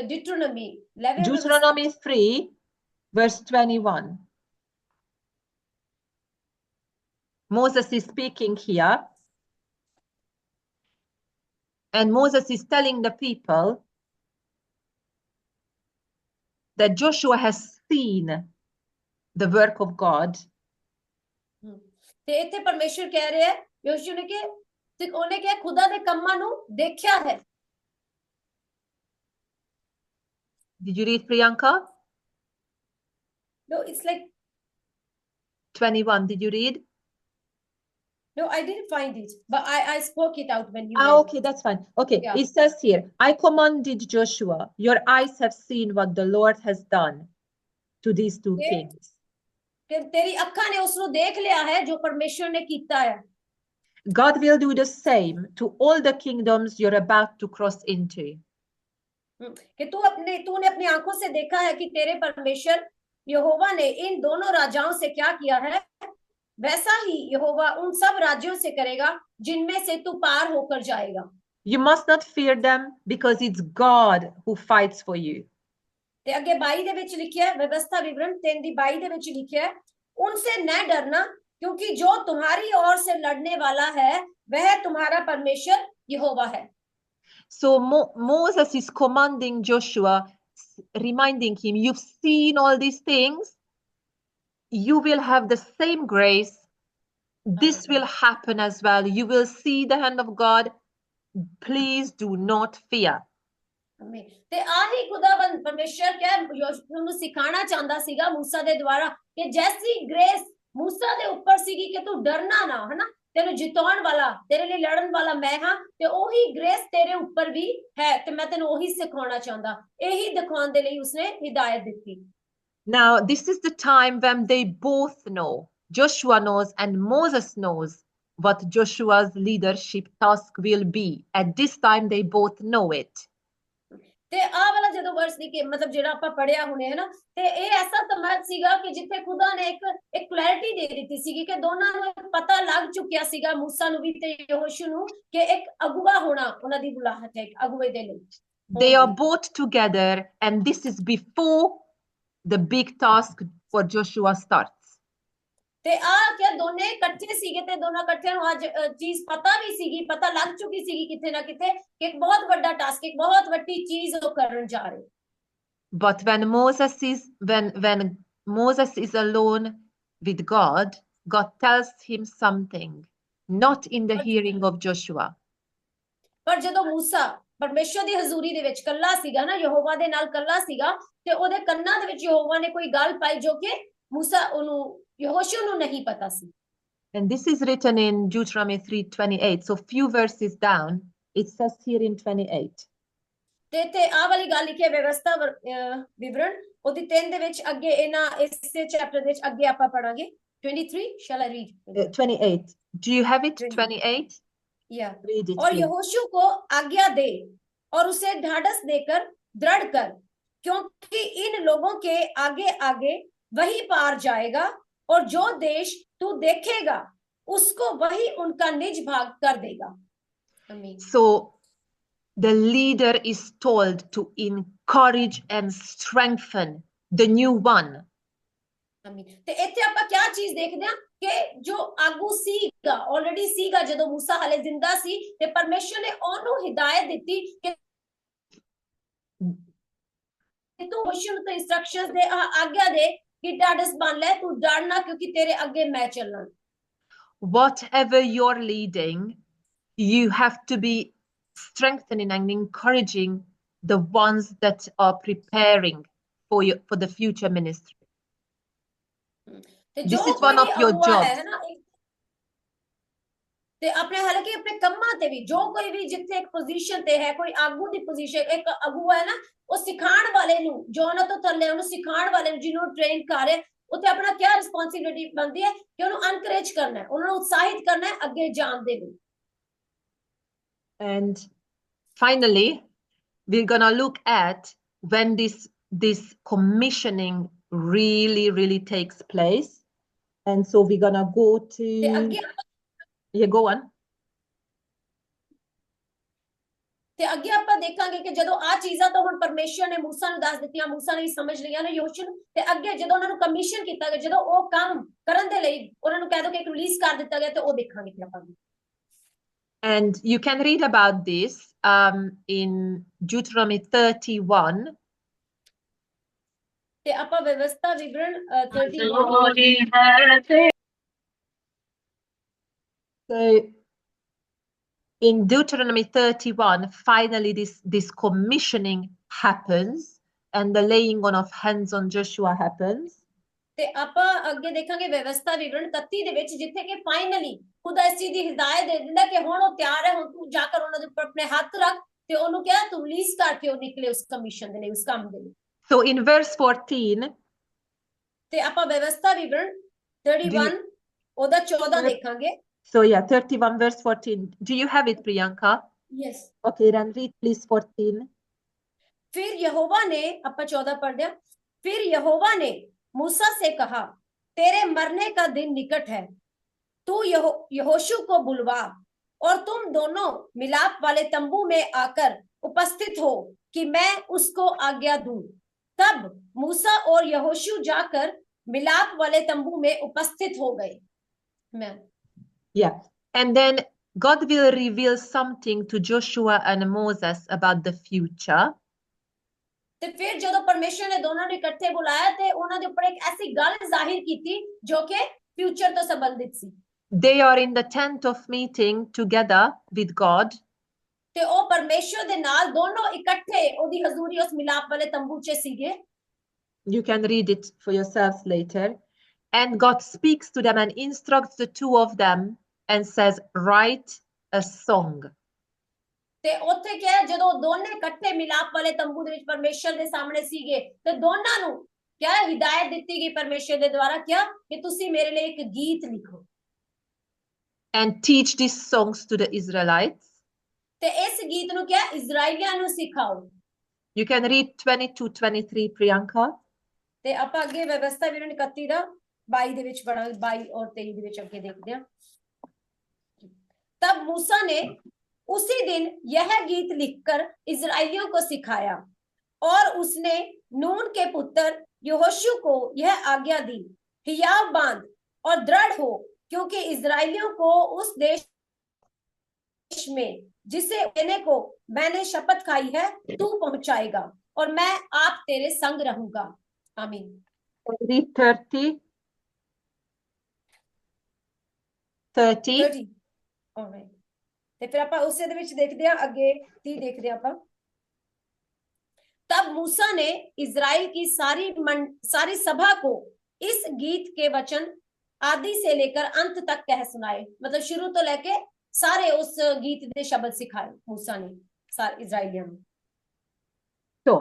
Deuteronomy 11. Deuteronomy 3, verse 21. Moses is speaking here. And Moses is telling the people that Joshua has seen the work of God. ਤੇ ਇੱਥੇ ਪਰਮੇਸ਼ਰ ਕਹਿ ਰਿਹਾ ਹੈ ਯਹੋਸ਼ੂ ਨੇ ਕਿ ਉਹਨੇ ਕਿਹਾ ਖੁਦਾ ਦੇ ਕੰਮਾਂ ਨੂੰ ਦੇਖਿਆ ਹੈ। Did you read, Priyanka? No, it's like 21. Did you read? No, I didn't find it, but I spoke it out when you okay, that's fine. Okay, yeah. It says here, I commanded Joshua, your eyes have seen what the Lord has done to these two kings. तेरी अक्खां ने उसनु देख लिया है जो परमेश्वर ने कीता है। God will do the same to all the kingdoms you're about to cross into. कि तूने अपनी आंखों से देखा है कि तेरे परमेश्वर यहोवा ने इन दोनों राजाओं से क्या किया है, वैसा ही यहोवा उन सब राज्यों से करेगा जिनमें से तू पार होकर जाएगा। You must not fear them because it's God who fights for you. ते अगे 22 ਦੇ ਵਿੱਚ ਲਿਖਿਆ ਹੈ, व्यवस्था विवरण 3 ਦੀ 22 ਦੇ ਵਿੱਚ ਲਿਖਿਆ है, उनसे न डरना क्योंकि जो तुम्हारी ओर से लड़ने वाला है वह तुम्हारा परमेश्वर यहोवा है। So Moses is commanding Joshua, reminding him, you've seen all these things, you will have the same grace, this will happen as well, you will see the hand of God, please do not fear. ਤੇ ਆਹੀ ਖੁਦਾਵੰਦ ਪਰਮੇਸ਼ਰ ਕਹਿ ਯਹੋਸ਼ੂ ਨੂੰ ਸਿਖਾਣਾ ਚਾਹੁੰਦਾ ਸੀਗਾ मूसा ਦੇ ਦੁਆਰਾ ਕਿ ਜੈਸੀ ਗ੍ਰੇਸ मूसा ਦੇ ਉੱਪਰ ਸੀਗੀ ਕਿ ਤੂੰ ਡਰਨਾ ਨਾ, ਹੈ ਨਾ, ਤੈਨੂੰ ਜਿਤਾਉਣ ਵਾਲਾ, ਤੇਰੇ ਲਈ ਲੜਨ ਵਾਲਾ ਮੈਂ ਹਾਂ, ਤੇ ਉਹੀ ਗ੍ਰੇਸ ਤੇਰੇ ਉੱਪਰ ਵੀ ਹੈ, ਤੇ ਮੈਂ ਤੈਨੂੰ ਉਹੀ ਸਿਖਾਉਣਾ ਚਾਹੁੰਦਾ, ਇਹੀ ਦਿਖਾਉਣ ਦੇ ਲਈ ਉਸਨੇ ਹਿਦਾਇਤ ਦਿੱਤੀ। Now this is the time when they both know, Joshua knows and Moses knows what Joshua's leadership task will be. At this time, they both know it. ਤੇ ਆਹ ਵਾਲਾ ਜਦੋਂ ਵਰਸ ਦੀ ਕਿ ਮਤਲਬ ਜਿਹੜਾ ਆਪਾਂ ਪੜਿਆ ਹੁਣੇ ਹੈ ਨਾ, ਤੇ ਇਹ ਐਸਾ ਸਮਾਜ ਸੀਗਾ ਕਿ ਜਿੱਥੇ ਖੁਦਾ ਨੇ ਇੱਕ ਕਲੈਰਿਟੀ ਦੇ ਦਿੱਤੀ ਸੀਗੀ ਕਿ ਦੋਨਾਂ ਨੂੰ ਪਤਾ ਲੱਗ ਚੁੱਕਿਆ ਸੀਗਾ, ਮੂਸਾ ਨੂੰ ਵੀ ਤੇ ਯਹੋਸ਼ੂ ਨੂੰ, ਕਿ ਇੱਕ ਅਗਵਾ ਹੋਣਾ ਉਹਨਾਂ ਦੀ ਬੁਲਾਹਟ ਹੈ, ਇੱਕ ਅਗਵੇ ਦੇ ਲਈ। They are both together, and this is before the big task for Joshua starts. ਤੇ ਆ ਕਿ ਦੋਨੇ ਇਕੱਠੇ ਸੀਗੇ ਤੇ ਦੋਨਾਂ ਇਕੱਠਿਆਂ ਨੂੰ ਅੱਜ ਚੀਜ਼ ਪਤਾ ਵੀ ਸੀਗੀ, ਪਤਾ ਲੱਗ ਚੁੱਕੀ ਸੀਗੀ ਕਿਤੇ ਨਾ ਕਿਤੇ ਕਿ ਇੱਕ ਬਹੁਤ ਵੱਡਾ ਟਾਸਕ, ਇੱਕ ਬਹੁਤ ਵੱਡੀ ਚੀਜ਼ ਉਹ ਕਰਨ ਜਾ ਰਹੇ। But when Moses is alone with God, God tells him something, not in the hearing of Joshua. ਪਰ ਜਦੋਂ ਮੂਸਾ ਪਰਮੇਸ਼ਰ ਦੀ ਹਜ਼ੂਰੀ ਦੇ ਵਿੱਚ ਕੱਲਾ ਸੀਗਾ ਨਾ, ਯਹੋਵਾ ਦੇ ਨਾਲ ਕੱਲਾ ਸੀਗਾ, ਤੇ ਉਹਦੇ ਕੰਨਾਂ ਦੇ ਵਿੱਚ ਯਹੋਵਾ ਨੇ ਕੋਈ ਗੱਲ ਪਾਈ ਜੋ ਕਿ ਮੂਸਾ ਉਹਨੂੰ ਯਹੋਸ਼ੂ ਨੂੰ ਨਹੀਂ ਪਤਾ ਸੀ। And this is written in Deuteronomy 3:28. So few verses down, it says here in 28. ਤੇ ਤੇ ਆ ਵਾਲੀ ਗੱਲ ਲਿਖੀ ਹੈ ਵਿਵਸਥਾ ਵਿਵਰਣ ਉਹਦੀ 3 ਦੇ ਵਿੱਚ ਅੱਗੇ ਇਹਨਾਂ ਇਸੇ ਚੈਪਟਰ ਦੇ ਵਿੱਚ ਅੱਗੇ ਆਪਾਂ ਪੜਾਂਗੇ। 23 shall I read? 28. Do you have it? 28? Yeah. Read it. और यहोशू को आज्ञा दे और उसे ढाढ़स देकर दृढ़ कर, क्योंकि इन लोगों के आगे आगे वही पार जाएगा और जो देश तू देखेगा उसको वही उनका निज भाग कर देगा। आमीन। So the leader is told to encourage and strengthen the new one. ਆਮੀਨ। ਤੇ ਇੱਥੇ ਆਪਾਂ ਕੀ ਚੀਜ਼ ਦੇਖਦੇ ਹਾਂ ਕਿ ਜੋ ਆਗੂ ਸੀਗਾ, ਆਲਰੇਡੀ ਸੀਗਾ, ਜਦੋਂ ਮੂਸਾ ਹਲੇ ਜ਼ਿੰਦਾ ਸੀ ਤੇ ਪਰਮੇਸ਼ਰ ਨੇ ਉਹਨੂੰ ਹਿਦਾਇਤ ਦਿੱਤੀ ਕਿ ਤੂੰ ਯਹੋਸ਼ੂ ਨੂੰ ਇੰਸਟਰਕਸ਼ਨਸ ਦੇ, ਆਗਿਆ ਦੇ ਕਿ ਢਾਢਸ ਬਣ ਲੈ, ਤੂੰ ਡਰਨਾ ਕਿਉਂਕਿ ਤੇਰੇ ਅੱਗੇ ਮੈਂ ਚੱਲਣਾ। Whatever you're leading, you have to be strengthening and encouraging the ones that are preparing for the future ministry. This is one of your jobs. ਤੇ ਆਪਣੇ ਹਾਲਾਂਕਿ ਆਪਣੇ ਕੰਮਾਂ ਤੇ ਵੀ ਜੋ ਕੋਈ ਵੀ ਜਿੱਥੇ ਇੱਕ ਪੋਜੀਸ਼ਨ ਤੇ ਹੈ, ਕੋਈ ਆਗੂ ਦੀ ਪੋਜੀਸ਼ਨ, ਇੱਕ ਆਗੂ ਹੈ ਨਾ, ਉਹ ਸਿਖਾਉਣ ਵਾਲੇ ਨੂੰ, ਜੋ ਉਹਨਾਂ ਤੋਂ ਥੱਲੇ ਉਹਨੂੰ ਸਿਖਾਉਣ ਵਾਲੇ ਨੂੰ, ਜਿਹਨੂੰ ਟ੍ਰੇਨ ਕਰ ਰਿਹਾ, ਉੱਥੇ ਆਪਣਾ ਕੀ ਰਿਸਪੌਂਸਿਬਿਲਿਟੀ ਬਣਦੀ ਹੈ ਕਿ ਉਹਨੂੰ ਐਨਕਰੇਜ ਕਰਨਾ ਹੈ, ਉਹਨਾਂ ਨੂੰ ਉਤਸ਼ਾਹਿਤ ਕਰਨਾ ਹੈ ਅੱਗੇ ਜਾਣ ਦੇ ਲਈ। And finally, we're gonna look at when this commissioning really takes place. And so we're gonna go to yeah, go on. ਤੇ ਅੱਗੇ ਆਪਾਂ ਦੇਖਾਂਗੇ ਕਿ ਜਦੋਂ ਆ ਚੀਜ਼ਾਂ ਤਾਂ ਹੁਣ ਪਰਮੇਸ਼ਰ ਨੇ ਮੂਸਾ ਨੂੰ ਦੱਸ ਦਿੱਤੀਆਂ, ਮੂਸਾ ਨੇ ਸਮਝ ਲਿਆ ਨਾ ਯਹੋਸ਼ੂ ਨੂੰ, ਤੇ ਅੱਗੇ ਜਦੋਂ ਉਹਨਾਂ ਨੂੰ ਕਮਿਸ਼ਨ ਕੀਤਾ ਗਿਆ, ਜਦੋਂ ਉਹ ਕੰਮ ਕਰਨ ਦੇ ਲਈ ਉਹਨਾਂ ਨੂੰ ਕਹਿ ਦੋ ਕਿ ਇੱਕ ਰਿਲੀਜ਼ ਕਰ ਦਿੱਤਾ ਗਿਆ, ਤੇ ਉਹ ਦੇਖਾਂਗੇ ਫਿਰ ਆਪਾਂ। And you can read about this in Deuteronomy 31. ਤੇ ਆਪਾਂ ਵਿਵਸਥਾ ਵਿਵਰਣ 31। So in Deuteronomy 31, finally this commissioning happens and the laying on of hands on Joshua happens. ਤੇ ਆਪਾਂ ਅੱਗੇ ਦੇਖਾਂਗੇ ਵਿਵਸਥਾ ਵਿਵਰਣ 31 ਦੇ ਵਿੱਚ, ਜਿੱਥੇ ਕਿ ਫਾਈਨਲੀ ਖੁਦਾ ਇਸ ਚੀਜ਼ ਦੀ ਹਿਦਾਇਤ ਦੇ ਦਿੰਦਾ ਕਿ ਹੁਣ ਉਹ ਤਿਆਰ ਹੈ, ਹੁਣ ਤੂੰ ਜਾ ਕੇ ਉਹਨਾਂ ਦੇ ਉੱਪਰ ਆਪਣੇ ਹੱਥ ਰੱਖ, ਤੇ ਉਹਨੂੰ ਕਿਹਾ ਤੂੰ ਰਿਲੀਜ਼ ਕਰਕੇ ਉਹ ਨਿਕਲੇ ਉਸ ਕਮਿਸ਼ਨ ਦੇ ਲਈ, ਉਸ ਕੰਮ ਦੇ ਲਈ। So in verse 14, ਤੇ ਆਪਾਂ ਵਿਵਸਥਾ ਵਿਵਰਣ 31 ਉਹਦਾ 14 ਦੇਖਾਂਗੇ। So yeah, 31 verse 14. Do you have it, Priyanka? Yes. Okay, then read please 14. फिर यहोवा ने, ਆਪਾਂ 14 पढ़ दिया। फिर यहोवा ने मूसा से कहा, तेरे मरने का दिन निकट है, तू यहोशू को बुलवा और तुम दोनों मिलाप वाले तंबू में आकर उपस्थित हो कि मैं उसको आज्ञा दूं। तब मूसा और यहोशू जाकर मिलाप वाले तंबू में उपस्थित हो गए। मैं Yeah, and then God will reveal something to Joshua and Moses about the future. ਤੇ ਫਿਰ ਜਦੋਂ ਪਰਮੇਸ਼ਰ ਨੇ ਦੋਨਾਂ ਨੂੰ ਇਕੱਠੇ ਬੁਲਾਇਆ ਤੇ ਉਹਨਾਂ ਦੇ ਉੱਪਰ ਇੱਕ ਐਸੀ ਗੱਲ ਜ਼ਾਹਿਰ ਕੀਤੀ ਜੋ ਕਿ ਫਿਊਚਰ ਤੋਂ ਸੰਬੰਧਿਤ ਸੀ। They are in the tent of meeting together with God. ਤੇ ਉਹ ਪਰਮੇਸ਼ਰ ਦੇ ਨਾਲ ਦੋਨੋਂ ਇਕੱਠੇ ਉਹਦੀ ਹਜ਼ੂਰੀ ਉਸ ਮਿਲਾਪ ਵਾਲੇ ਤੰਬੂ 'ਚ ਸੀਗੇ। You can read it for yourselves later. And God speaks to them and instructs the two of them and says, write a song. ਤੇ ਉੱਥੇ ਕੀ ਹੈ, ਜਦੋਂ ਦੋਨੇ ਇਕੱਠੇ ਮਿਲਾਪ ਵਾਲੇ ਤੰਬੂ ਦੇ ਵਿੱਚ ਪਰਮੇਸ਼ਰ ਦੇ ਸਾਹਮਣੇ ਸੀਗੇ, ਤੇ ਦੋਨਾਂ ਨੂੰ ਕਿਆ ਹਿਦਾਇਤ ਦਿੱਤੀ ਗਈ ਪਰਮੇਸ਼ਰ ਦੇ ਦੁਆਰਾ, ਕਿਆ ਕਿ ਤੁਸੀਂ ਮੇਰੇ ਲਈ ਇੱਕ ਗੀਤ ਲਿਖੋ। and teach these songs to the Israelites. ਤੇ ਇਸ ਗੀਤ ਨੂੰ ਕਿਹਾ ਇਜ਼ਰਾਈਲੀਆਂ ਨੂੰ ਸਿਖਾਓ। You can read 22-23, Priyanka. ਤੇ ਆਪਾਂ ਅੱਗੇ ਵਿਵਸਥਾ ਵੀਰਾਂ 31 ਦਾ 22 ਦੇ ਵਿੱਚ ਪੜਾਂਗੇ, 22 और 23 ਦੇ ਵਿੱਚ ਅੱਗੇ ਦੇਖਦੇ ਹਾਂ। तब मूसा ने उसी दिन यह गीत लिखकर इजराइलियों को सिखाया और उसने नून के पुत्र यहोशू को यह आज्ञा दी, हियाव बांध और दृढ़ हो, क्योंकि इजराइलियों को उस देश में जिसे देने को मैंने शपथ खाई है तू पहुंचाएगा और मैं आप तेरे संग रहूंगा। आमीन। 30. 30. Alright. ਤੇ ਫਿਰ ਆਪਾਂ ਉਸੇ ਦੇ ਵਿੱਚ ਦੇਖਦੇ ਹਾਂ ਅੱਗੇ 30 ਦੇਖਦੇ ਹਾਂ ਆਪਾਂ। तब मूसा ने इजराइल की सारी सभा को इस गीत के वचन आदि से लेकर अंत तक कह सुनाए। मतलब शुरू तो लेके सारे उस गीत के शब्द सिखाए मूसा ने सारे इजराइलियों को। So,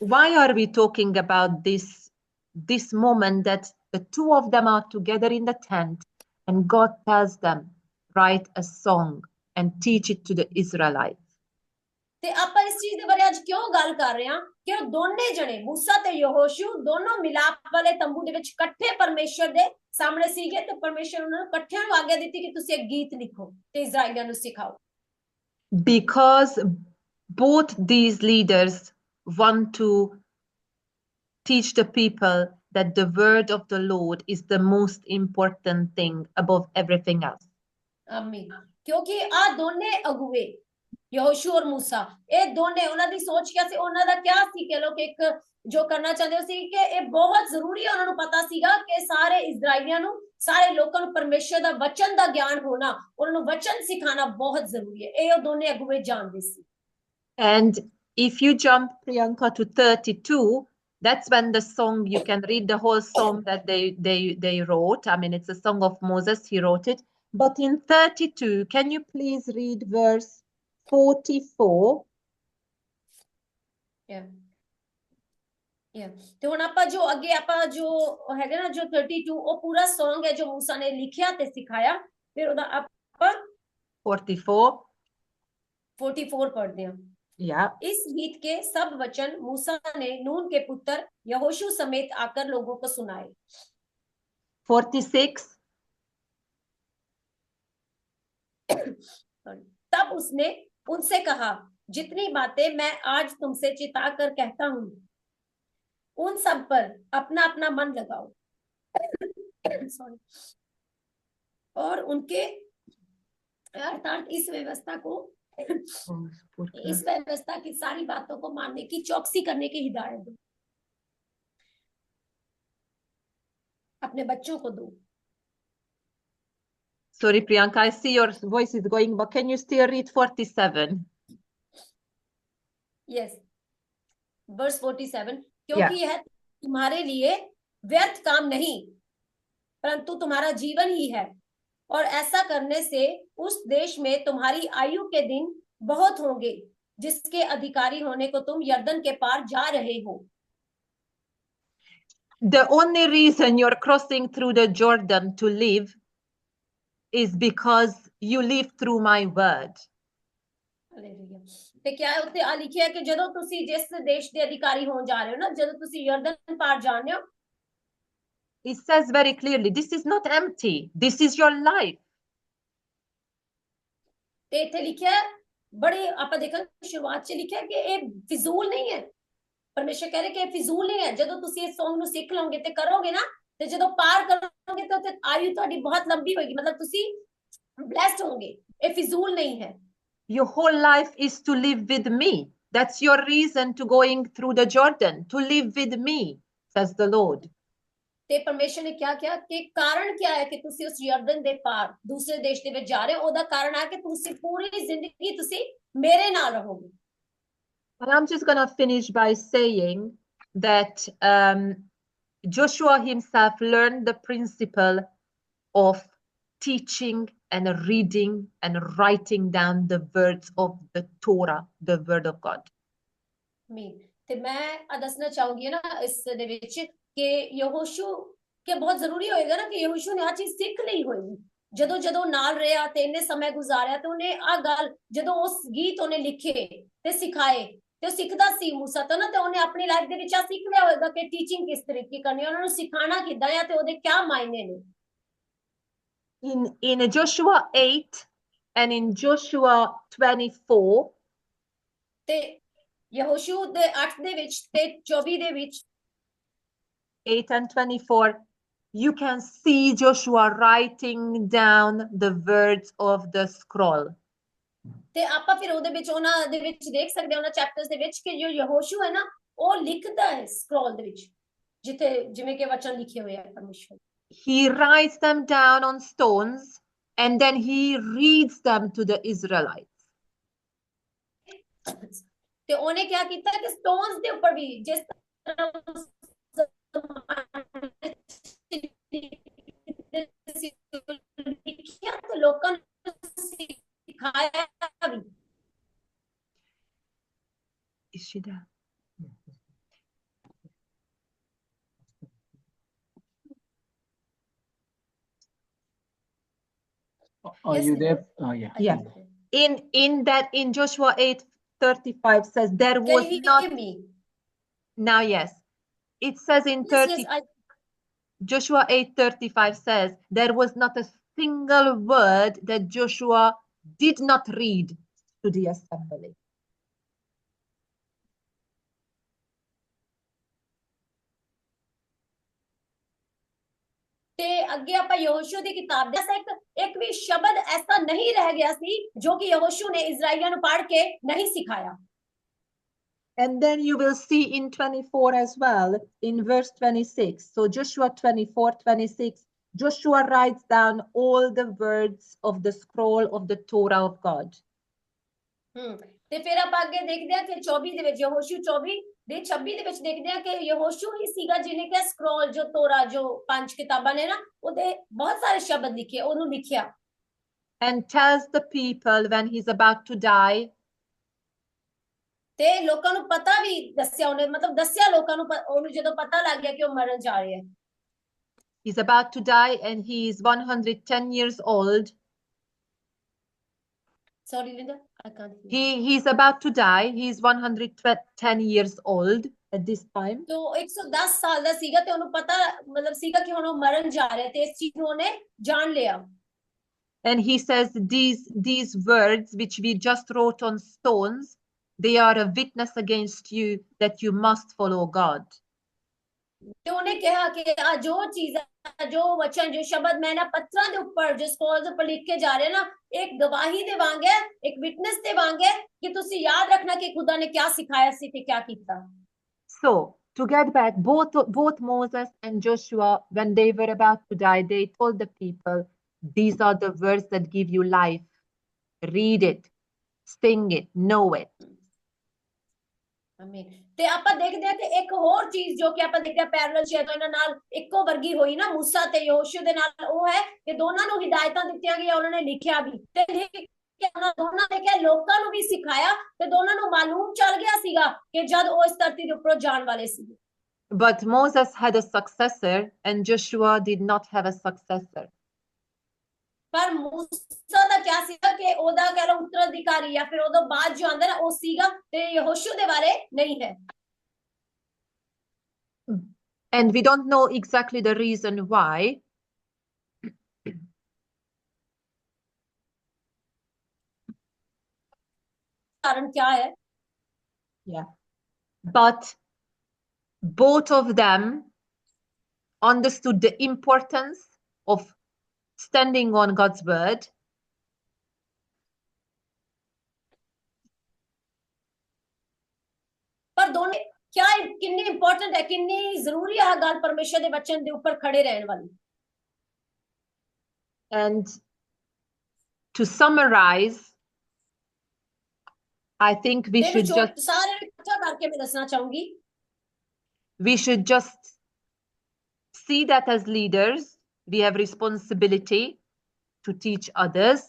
why are we talking about this moment that the two of them are together in the tent and God tells them, write a song and teach it to the Israelites? ਤੇ ਆਪਾਂ ਇਸ ਚੀਜ਼ ਦੇ ਬਾਰੇ ਅੱਜ ਕਿਉਂ ਗੱਲ ਕਰ ਰਹੇ ਹਾਂ ਕਿ ਉਹ ਦੋਨੇ ਜਣੇ मूसा ਤੇ ਯਹੋਸ਼ੂ ਦੋਨੋਂ ਮਿਲਾਪ ਵਾਲੇ ਤੰਬੂ ਦੇ ਵਿੱਚ ਇਕੱਠੇ ਪਰਮੇਸ਼ਰ ਦੇ ਸਾਹਮਣੇ ਸੀਗੇ ਤੇ ਪਰਮੇਸ਼ਰ ਉਹਨਾਂ ਨੂੰ ਇਕੱਠਿਆਂ ਨੂੰ ਆਗਿਆ ਦਿੱਤੀ ਕਿ ਤੁਸੀਂ ਇੱਕ ਗੀਤ ਲਿਖੋ ਤੇ ਇਜ਼ਰਾਈਲੀਆਂ ਨੂੰ ਸਿਖਾਓ। Because both these leaders want to teach the people that the word of the Lord is the most important thing above everything else. ਆਮੀਨ। ਕਿਉਂਕਿ ਆ ਦੋਨੇ ਅਗੁਵੇ ਯਹੋਸ਼ੂ ਔਰ मूसा ਇਹ ਦੋਨੇ ਉਹਨਾਂ ਦੀ ਸੋਚ ਕਿਆ ਸੀ, ਉਹਨਾਂ ਦਾ ਕਿਆ ਸੀ ਕਿ ਲੋਕ ਇੱਕ ਜੋ ਕਰਨਾ ਚਾਹੁੰਦੇ ਸੀ ਕਿ ਇਹ ਬਹੁਤ ਜ਼ਰੂਰੀ ਹੈ। ਉਹਨਾਂ ਨੂੰ ਪਤਾ ਸੀਗਾ ਕਿ ਸਾਰੇ ਇਜ਼ਰਾਈਲੀਆਂ ਨੂੰ ਸਾਰੇ ਲੋਕਾਂ ਨੂੰ ਪਰਮੇਸ਼ਰ ਦਾ ਵਚਨ ਦਾ ਗਿਆਨ ਹੋਣਾ, ਉਹਨਾਂ ਨੂੰ ਵਚਨ ਸਿਖਾਣਾ ਬਹੁਤ ਜ਼ਰੂਰੀ ਹੈ। ਇਹ ਉਹ ਦੋਨੇ ਅਗੁਵੇ ਜਾਣਦੇ ਸੀ। And if you jump, Priyanka, to 32, that's when the song, you can read the whole song that they wrote. I mean, it's a song of Moses, he wrote it. But in 32, can you please read verse 44? ਤੇ ਹੁਣ ਆਪਾਂ ਜੋ ਅੱਗੇ ਆਪਾਂ ਜੋ ਹੈਗਾ ਨਾ ਜੋ 32 ਉਹ ਪੂਰਾ Song ਹੈ ਜੋ मूसा ਨੇ ਲਿਖਿਆ ਤੇ ਸਿਖਾਇਆ। ਫਿਰ ਉਹਦਾ ਆਪਾਂ 44 पढ़ते हैं। Yeah. इस गीत के सब वचन मूसा ने नून के पुत्र यहोशू समेत आकर लोगों को सुनाए। 46. तब उसने उनसे कहा, जितनी बातें मैं आज तुमसे चिता कर कहता हूं उन सब पर अपना अपना मन लगाओ और उनके अर्थात इस व्यवस्था को इस व्यवस्था की सारी बातों को मानने की चौकसी करने की हिदायत दो, अपने बच्चों को दो। Sorry, Priyanka, I see your voice is going, but can you still read 47? Yes, verse 47. क्योंकि यह तुम्हारे लिए व्यर्थ काम नहीं परंतु तुम्हारा जीवन ही है, और ऐसा करने से उस देश में तुम्हारी आयु के दिन बहुत होंगे जिसके अधिकारी होने को तुम यर्दन के पार जा रहे हो। The only reason you're crossing through the Jordan to live is because you live through my word. ਤੇ ਕਿਆ ਉੱਤੇ ਆ ਲਿਖਿਆ ਕਿ ਜਦੋਂ ਤੁਸੀਂ ਜਿਸ ਦੇਸ਼ ਦੇ ਅਧਿਕਾਰੀ ਹੋਣ ਜਾ ਰਹੇ ਹੋ ਨਾ, ਜਦੋਂ ਤੁਸੀਂ ਯਰਦਨ ਪਾਰ ਜਾਂਦੇ ਹੋ, it says very clearly, this is not empty, this is your life. ਤੇ ਇੱਥੇ ਲਿਖਿਆ ਬੜੇ ਆਪਾਂ ਦੇਖਾਂ ਸ਼ੁਰੂਆਤ 'ਚ ਲਿਖਿਆ ਕਿ ਇਹ ਫਿਜ਼ੂਲ ਨਹੀਂ ਹੈ। ਪਰਮੇਸ਼ਰ ਕਹਿ ਰਿਹਾ ਕਿ ਇਹ ਫਿਜ਼ੂਲ ਨਹੀਂ ਹੈ। ਜਦੋਂ ਤੁਸੀਂ ਇਸ Song ਨੂੰ ਸਿੱਖ ਲਓਗੇ ਤੇ ਕਰੋਗੇ ਨਾ, ਤੇ ਜਦੋਂ ਪਾਰ ਕਰੋਗੇ ਤਾਂ ਉੱਥੇ ਆਯੂ ਤੁਹਾਡੀ ਬਹੁਤ ਲੰਬੀ ਹੋਏਗੀ, ਮਤਲਬ ਤੁਸੀਂ ਬਲੈਸਡ ਹੋਗੇ। ਇਹ ਫਿਜ਼ੂਲ ਨਹੀਂ ਹੈ। Your whole life is to live with me. That's your reason to going through the Jordan, to live with me, says the Lord. ਤੇ ਪਰਮੇਸ਼ਰ ਨੇ ਕਿਹਾ ਕਿ ਕਾਰਨ ਕੀ ਹੈ ਕਿ ਤੁਸੀਂ ਉਸ ਯਰਦਨ ਦੇ ਪਾਰ ਦੂਸਰੇ ਦੇਸ਼ ਦੇ ਵਿੱਚ ਜਾ ਰਹੇ ਹੋ? ਉਹਦਾ ਕਾਰਨ ਹੈ ਕਿ ਤੁਸੀਂ ਪੂਰੀ ਜ਼ਿੰਦਗੀ ਤੁਸੀਂ ਮੇਰੇ ਨਾਲ ਰਹੋਗੇ। And I'm just going to finish by saying that Joshua himself learned the principle of teaching and reading and writing down the words of the Torah, the word of God. ਤੇ ਮੈਂ ਦੱਸਣਾ ਚਾਹੂੰਗੀ ਨਾ ਇਸ ਦੇ ਵਿੱਚ ਕਿ ਯਹੋਸ਼ੂ ਕਿ ਬਹੁਤ ਜ਼ਰੂਰੀ ਹੋਏਗਾ ਨਾ ਕਿ ਯਹੋਸ਼ੂ ਨੇ ਆ ਚੀਜ਼ ਸਿੱਖ ਲਈ ਹੋਏਗੀ ਜਦੋਂ ਜਦੋਂ ਨਾਲ ਰਿਹਾ ਤੇ ਇੰਨੇ ਸਮੇਂ ਗੁਜ਼ਾਰਿਆ ਤੇ ਉਹਨੇ ਆ ਗੱਲ ਜਦੋਂ ਉਸ ਗੀਤ ਉਹਨੇ ਲਿਖੇ ਤੇ ਸਿਖਾਏ ਤੇ ਉਹ ਸਿੱਖਦਾ ਸੀ ਮੂਸਾ ਤੋਂ ਨਾ, ਤੇ ਉਹਨੇ ਆਪਣੀ ਲਾਈਫ ਦੇ ਵਿੱਚ ਆ ਸਿੱਖ ਲਿਆ ਹੋਵੇਗਾ ਕਿ ਟੀਚਿੰਗ ਕਿਸ ਤਰੀਕੇ ਕਰਨੀ, ਉਹਨਾਂ ਨੂੰ ਸਿਖਾਣਾ ਕਿੱਦਾਂ ਆ ਤੇ ਉਹਦੇ ਕੀ ਮਾਇਨੇ ਨੇ। In Joshua 8 and in Joshua 24, ਤੇ ਯਹੋਸ਼ੂ ਦੇ 8 ਦੇ ਵਿੱਚ ਤੇ 24 ਦੇ ਵਿੱਚ 8 and 24, you can see Joshua writing down the words of the scroll. ਤੇ ਆਪਾਂ ਫਿਰ ਉਹਦੇ ਵਿੱਚ ਉਹਨਾਂ ਦੇ ਵਿੱਚ ਦੇਖ ਸਕਦੇ ਹਾਂ ਉਹਨਾਂ ਚੈਪਟਰਸ ਦੇ ਵਿੱਚ ਕਿ ਜੋ ਯਹੋਸ਼ੂ ਹੈ ਨਾ ਉਹ ਲਿਖਦਾ ਹੈ ਸਕਰੋਲ ਦੇ ਵਿੱਚ ਜਿੱਥੇ ਜਿਵੇਂ ਕਿ ਵਚਨ ਲਿਖੇ ਹੋਏ ਆ ਪਰਮੇਸ਼ਵਰ। He writes them down on stones and then he reads them to the Israelites. ਤੇ ਉਹਨੇ ਕੀ ਕੀਤਾ ਕਿ ਸਟੋਨਸ ਦੇ ਉੱਪਰ ਵੀ ਜਿਸ ਤਰ੍ਹਾਂ ਲਿਖਿਆ ਤੇ ਲੋਕਾਂ ਨੂੰ ਸਿਖਾਇਆ ਵੀ। Is she there? Are Yes, you ma'am. there? Oh, yeah. Yeah. In Joshua 8:35 says there Can was you not hear me? now yes. It says in Yes, 30 yes, Joshua 8:35 says there was not a single word that Joshua did not read to the assembly. ਤੇ ਅੱਗੇ ਆਪਾਂ ਯਹੋਸ਼ੂ ਦੀ ਕਿਤਾਬ ਦੇ ਇੱਕ ਵੀ ਸ਼ਬਦ ਐਸਾ ਨਹੀਂ ਰਹਿ ਗਿਆ ਸੀ ਜੋ ਕਿ ਯਹੋਸ਼ੂ ਨੇ ਇਜ਼ਰਾਈਲੀਆਂ ਨੂੰ ਪੜ੍ਹ ਕੇ ਨਹੀਂ ਸਿਖਾਇਆ। And then you will see in 24 as well, in verse 26. So Joshua 24:26, Joshua writes down all the words of the scroll of the Torah of God. ਤੇ ਫਿਰ ਆਪਾਂ ਅੱਗੇ ਦੇਖਦੇ ਹਾਂ ਕਿ 24 ਦੇ ਵਿੱਚ ਯਹੋਸ਼ੂ 24 ਦੇ 26 ਦੇ ਵਿੱਚ ਦੇਖਦੇ ਹਾਂ ਕਿ ਯਹੋਸ਼ੂ ਹੀ ਸੀਗਾ ਜਿਹਨੇ ਕਿ ਸਕਰੋਲ ਜੋ ਤੋਰਾ ਜੋ 5 ਕਿਤਾਬਾਂ ਨੇ ਨਾ ਉਹਦੇ ਬਹੁਤ ਸਾਰੇ ਸ਼ਬਦ ਲਿਖੇ ਉਹਨੂੰ ਲਿਖਿਆ। And tells the people when he's about to die, ਤੇ ਲੋਕਾਂ ਨੂੰ ਪਤਾ ਵੀ ਦੱਸਿਆ ਉਹਨੇ ਮਤਲਬ ਦੱਸਿਆ ਲੋਕਾਂ ਨੂੰ ਉਹਨੂੰ ਜਦੋਂ ਪਤਾ ਲੱਗ ਗਿਆ ਕਿ ਉਹ ਮਰਨ ਜਾ ਰਿਹਾ ਹੈ। he's about to die and he is 110 years old. Sorry Linda, I can't hear. He's about to die. He's 110 years old at this time. तो 110 ਸਾਲ ਦਾ ਸੀਗਾ ਤੇ ਉਹਨੂੰ ਪਤਾ ਮਤਲਬ ਸੀਗਾ ਕਿ ਹੁਣ ਉਹ ਮਰਨ ਜਾ ਰਿਹਾ ਤੇ ਇਸ ਚੀਜ਼ ਨੂੰ ਉਹਨੇ ਜਾਣ ਲਿਆ। And he says these words which we just wrote on stones, they are a witness against you that you must follow God. ਤੇ ਉਹਨੇ ਕਿਹਾ ਕਿ ਆ ਜੋ ਚੀਜ਼ਾਂ ਜੋ ਵਚਨ ਜੋ ਸ਼ਬਦ ਮੈਂ ਨਾ ਪੱਥਰਾਂ ਦੇ ਉੱਪਰ ਜੋ ਸਕਰੋਲ ਦੇ ਉੱਪਰ ਲਿਖ ਕੇ ਜਾ ਰਹੇ ਨਾ ਇੱਕ ਗਵਾਹੀ ਦੇ ਵਾਂਗ ਹੈ ਇੱਕ ਵਿਟਨੈਸ ਦੇ ਵਾਂਗ ਹੈ ਕਿ ਤੁਸੀਂ ਯਾਦ ਰੱਖਣਾ ਕਿ ਖੁਦਾ ਨੇ ਕੀ ਸਿਖਾਇਆ ਸੀ ਤੇ ਕੀ ਕੀਤਾ। So to get back, both Moses and Joshua, when they were about to die, they told the people, these are the words that give you life. Read it, sing it, know it. ਆਮੀਨ। ਤੇ ਆਪਾਂ ਦੇਖਦੇ ਹਾਂ ਕਿ ਇੱਕ ਹੋਰ ਚੀਜ਼ ਜੋ ਕਿ ਆਪਾਂ ਦੇਖਦੇ ਹਾਂ ਪੈਰਲਲ ਸ਼ੇਅਰ ਇਹਨਾਂ ਨਾਲ ਇੱਕੋ ਵਰਗੀ ਹੋਈ ਨਾ ਮੂਸਾ ਤੇ ਯਹੋਸ਼ੂ ਦੇ ਨਾਲ ਉਹ ਹੈ ਕਿ ਦੋਨਾਂ ਨੂੰ ਹਿਦਾਇਤਾਂ ਦਿੱਤੀਆਂ ਗਈਆਂ ਉਹਨਾਂ ਨੇ ਲਿਖਿਆ ਵੀ ਤੇ ਉਹਨਾਂ ਦੋਨਾਂ ਨੇ ਕਿਹਾ ਲੋਕਾਂ ਨੂੰ ਵੀ ਸਿਖਾਇਆ ਤੇ ਦੋਨਾਂ ਨੂੰ ਮਾਲੂਮ ਚੱਲ ਗਿਆ ਸੀਗਾ ਕਿ ਜਦ ਉਹ ਇਸ ਧਰਤੀ ਦੇ ਉੱਪਰੋਂ ਜਾਣ ਵਾਲੇ ਸੀ। But Moses had a successor and Joshua did not have a successor. ਪਰ ਮੂਸਾ ਦਾ ਕਿਆ ਸੀਗਾ ਕਿ ਉਹਦਾ ਕਹਿ ਲਓ ਉੱਤਰਾਧਿਕਾਰੀ ਜਾਂ ਫਿਰ ਉਹਦੋਂ ਬਾਅਦ ਜੋ ਆਂਦਾ ਨਾ ਉਹ ਸੀਗਾ ਤੇ ਯਹੋਸ਼ੂ ਦੇ ਬਾਰੇ ਨਹੀਂ ਹੈ। And we don't know exactly the reason why. कारण क्या है? Yeah. But both of them understood the importance of standing on God's word. पर दोनों क्या कितनी इंपॉर्टेंट है कितनी जरूरी है गल परमेश्वर के वचन के ऊपर खड़े रहने वाली। And to summarize, I think we should just सारे इकट्ठा करके मैं दसना चाहूंगी we should just see that as leaders we have responsibility to teach others.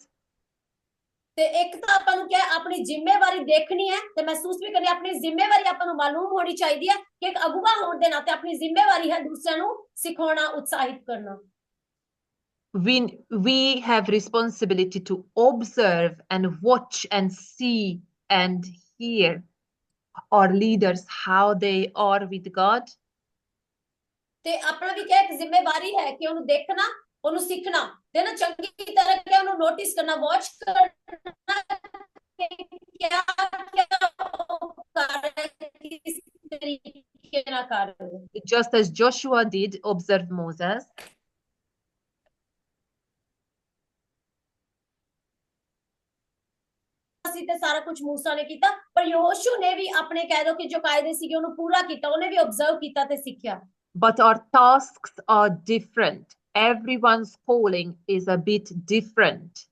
ਤੇ ਇੱਕ ਤਾਂ ਆਪਾਂ ਨੂੰ ਕਿਹਾ ਆਪਣੀ ਜ਼ਿੰਮੇਵਾਰੀ ਦੇਖਣੀ ਹੈ ਤੇ ਮਹਿਸੂਸ ਵੀ ਕਰਨੀ ਆਪਣੀ ਜ਼ਿੰਮੇਵਾਰੀ ਆਪਾਂ ਨੂੰ ਮਾਲੂਮ ਹੋਣੀ ਚਾਹੀਦੀ ਹੈ ਕਿ ਇੱਕ ਅਗਵਾ ਹੋਣ ਦੇ ਨਾਤੇ ਆਪਣੀ ਜ਼ਿੰਮੇਵਾਰੀ ਹੈ ਦੂਸਰਿਆਂ ਨੂੰ ਸਿਖਾਉਣਾ ਉਤਸ਼ਾਹਿਤ ਕਰਨਾ। we have responsibility to observe and watch and see and hear our leaders, how they are with God. ਤੇ ਆਪਣਾ ਵੀ ਕਿਆ ਇੱਕ ਜ਼ਿੰਮੇਵਾਰੀ ਹੈ ਕਿ ਉਹਨੂੰ ਦੇਖਣਾ, ਉਹਨੂੰ ਸਿੱਖਣਾ ਤੇ ਨਾ ਚੰਗੀ ਤਰ੍ਹਾਂ ਕਿ ਉਹਨੂੰ ਨੋਟਿਸ ਕਰਨਾ, ਵਾਚ ਕਰਨਾ ਕਿ ਕਿਆ ਕਿਆ ਕਰ ਰਿਹਾ, ਕਿਸ ਤਰੀਕੇ ਨਾਲ ਕਰ ਰਿਹਾ। Just as Joshua did observe Moses, ਸੀ ਤੇ ਸਾਰਾ ਕੁਝ ਮੂਸਾ ਨੇ ਕੀਤਾ, ਪਰ ਯਹੋਸ਼ੂ ਨੇ ਵੀ ਆਪਣੇ ਕਹਿ ਦੋ ਕਿ ਜੋ ਕਾਇਦੇ ਸੀਗੇ ਉਹਨੂੰ ਪੂਰਾ ਕੀਤਾ, ਉਹਨੇ ਵੀ ਆਬਜ਼ਰਵ ਕੀਤਾ ਤੇ ਸਿੱਖਿਆ। but our tasks are different. Everyone's calling is a bit different.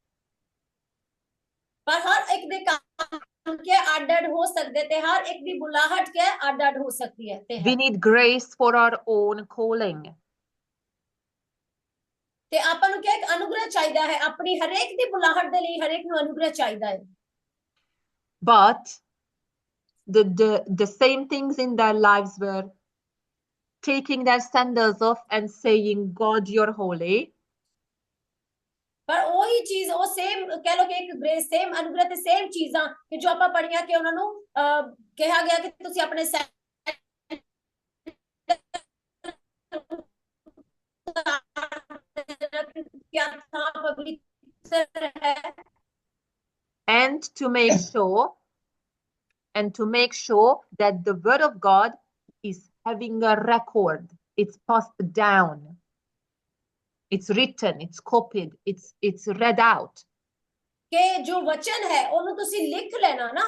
ਪਰ ਹਰ ਇੱਕ ਦੇ ਕੰਮ ਕੇ ਅੱਡ-ਅੱਡ ਹੋ ਸਕਦੇ ਤੇ ਹਰ ਇੱਕ ਦੀ ਬੁਲਾਹਟ ਕੇ ਅੱਡ-ਅੱਡ ਹੋ ਸਕਦੀ ਹੈ ਤੇ We need grace for our own calling. ਤੇ ਆਪਾਂ ਨੂੰ ਕਿਹਾ ਇੱਕ ਅਨੁਗ੍ਰਹ ਚਾਹੀਦਾ ਹੈ, ਆਪਣੀ ਹਰੇਕ ਦੀ ਬੁਲਾਹਟ ਦੇ ਲਈ ਹਰੇਕ ਨੂੰ ਅਨੁਗ੍ਰਹ ਚਾਹੀਦਾ ਹੈ। But the same things in their lives were taking their sandals off and saying, God, you're holy. ਪਰ ਉਹੀ ਚੀਜ਼, ਉਹ ਸੇਮ ਕਹਿ ਲੋ ਕਿ ਇੱਕ ਗ੍ਰੇਸ, ਸੇਮ ਅਨੁਗ੍ਰਹ ਤੇ ਸੇਮ ਚੀਜ਼ਾਂ ਕਿ ਜੋ ਆਪਾਂ ਪੜ੍ਹੀਆਂ ਕਿ ਉਹਨਾਂ ਨੂੰ ਕਿਹਾ ਗਿਆ ਕਿ ਤੁਸੀਂ ਆਪਣੇ and to make sure that the word of God is having a record. It's passed down. It's written, it's copied, it's read out. ਕਿ ਜੋ ਵਚਨ ਹੈ ਉਹਨੂੰ ਤੁਸੀਂ ਲਿਖ ਲੈਣਾ ਨਾ,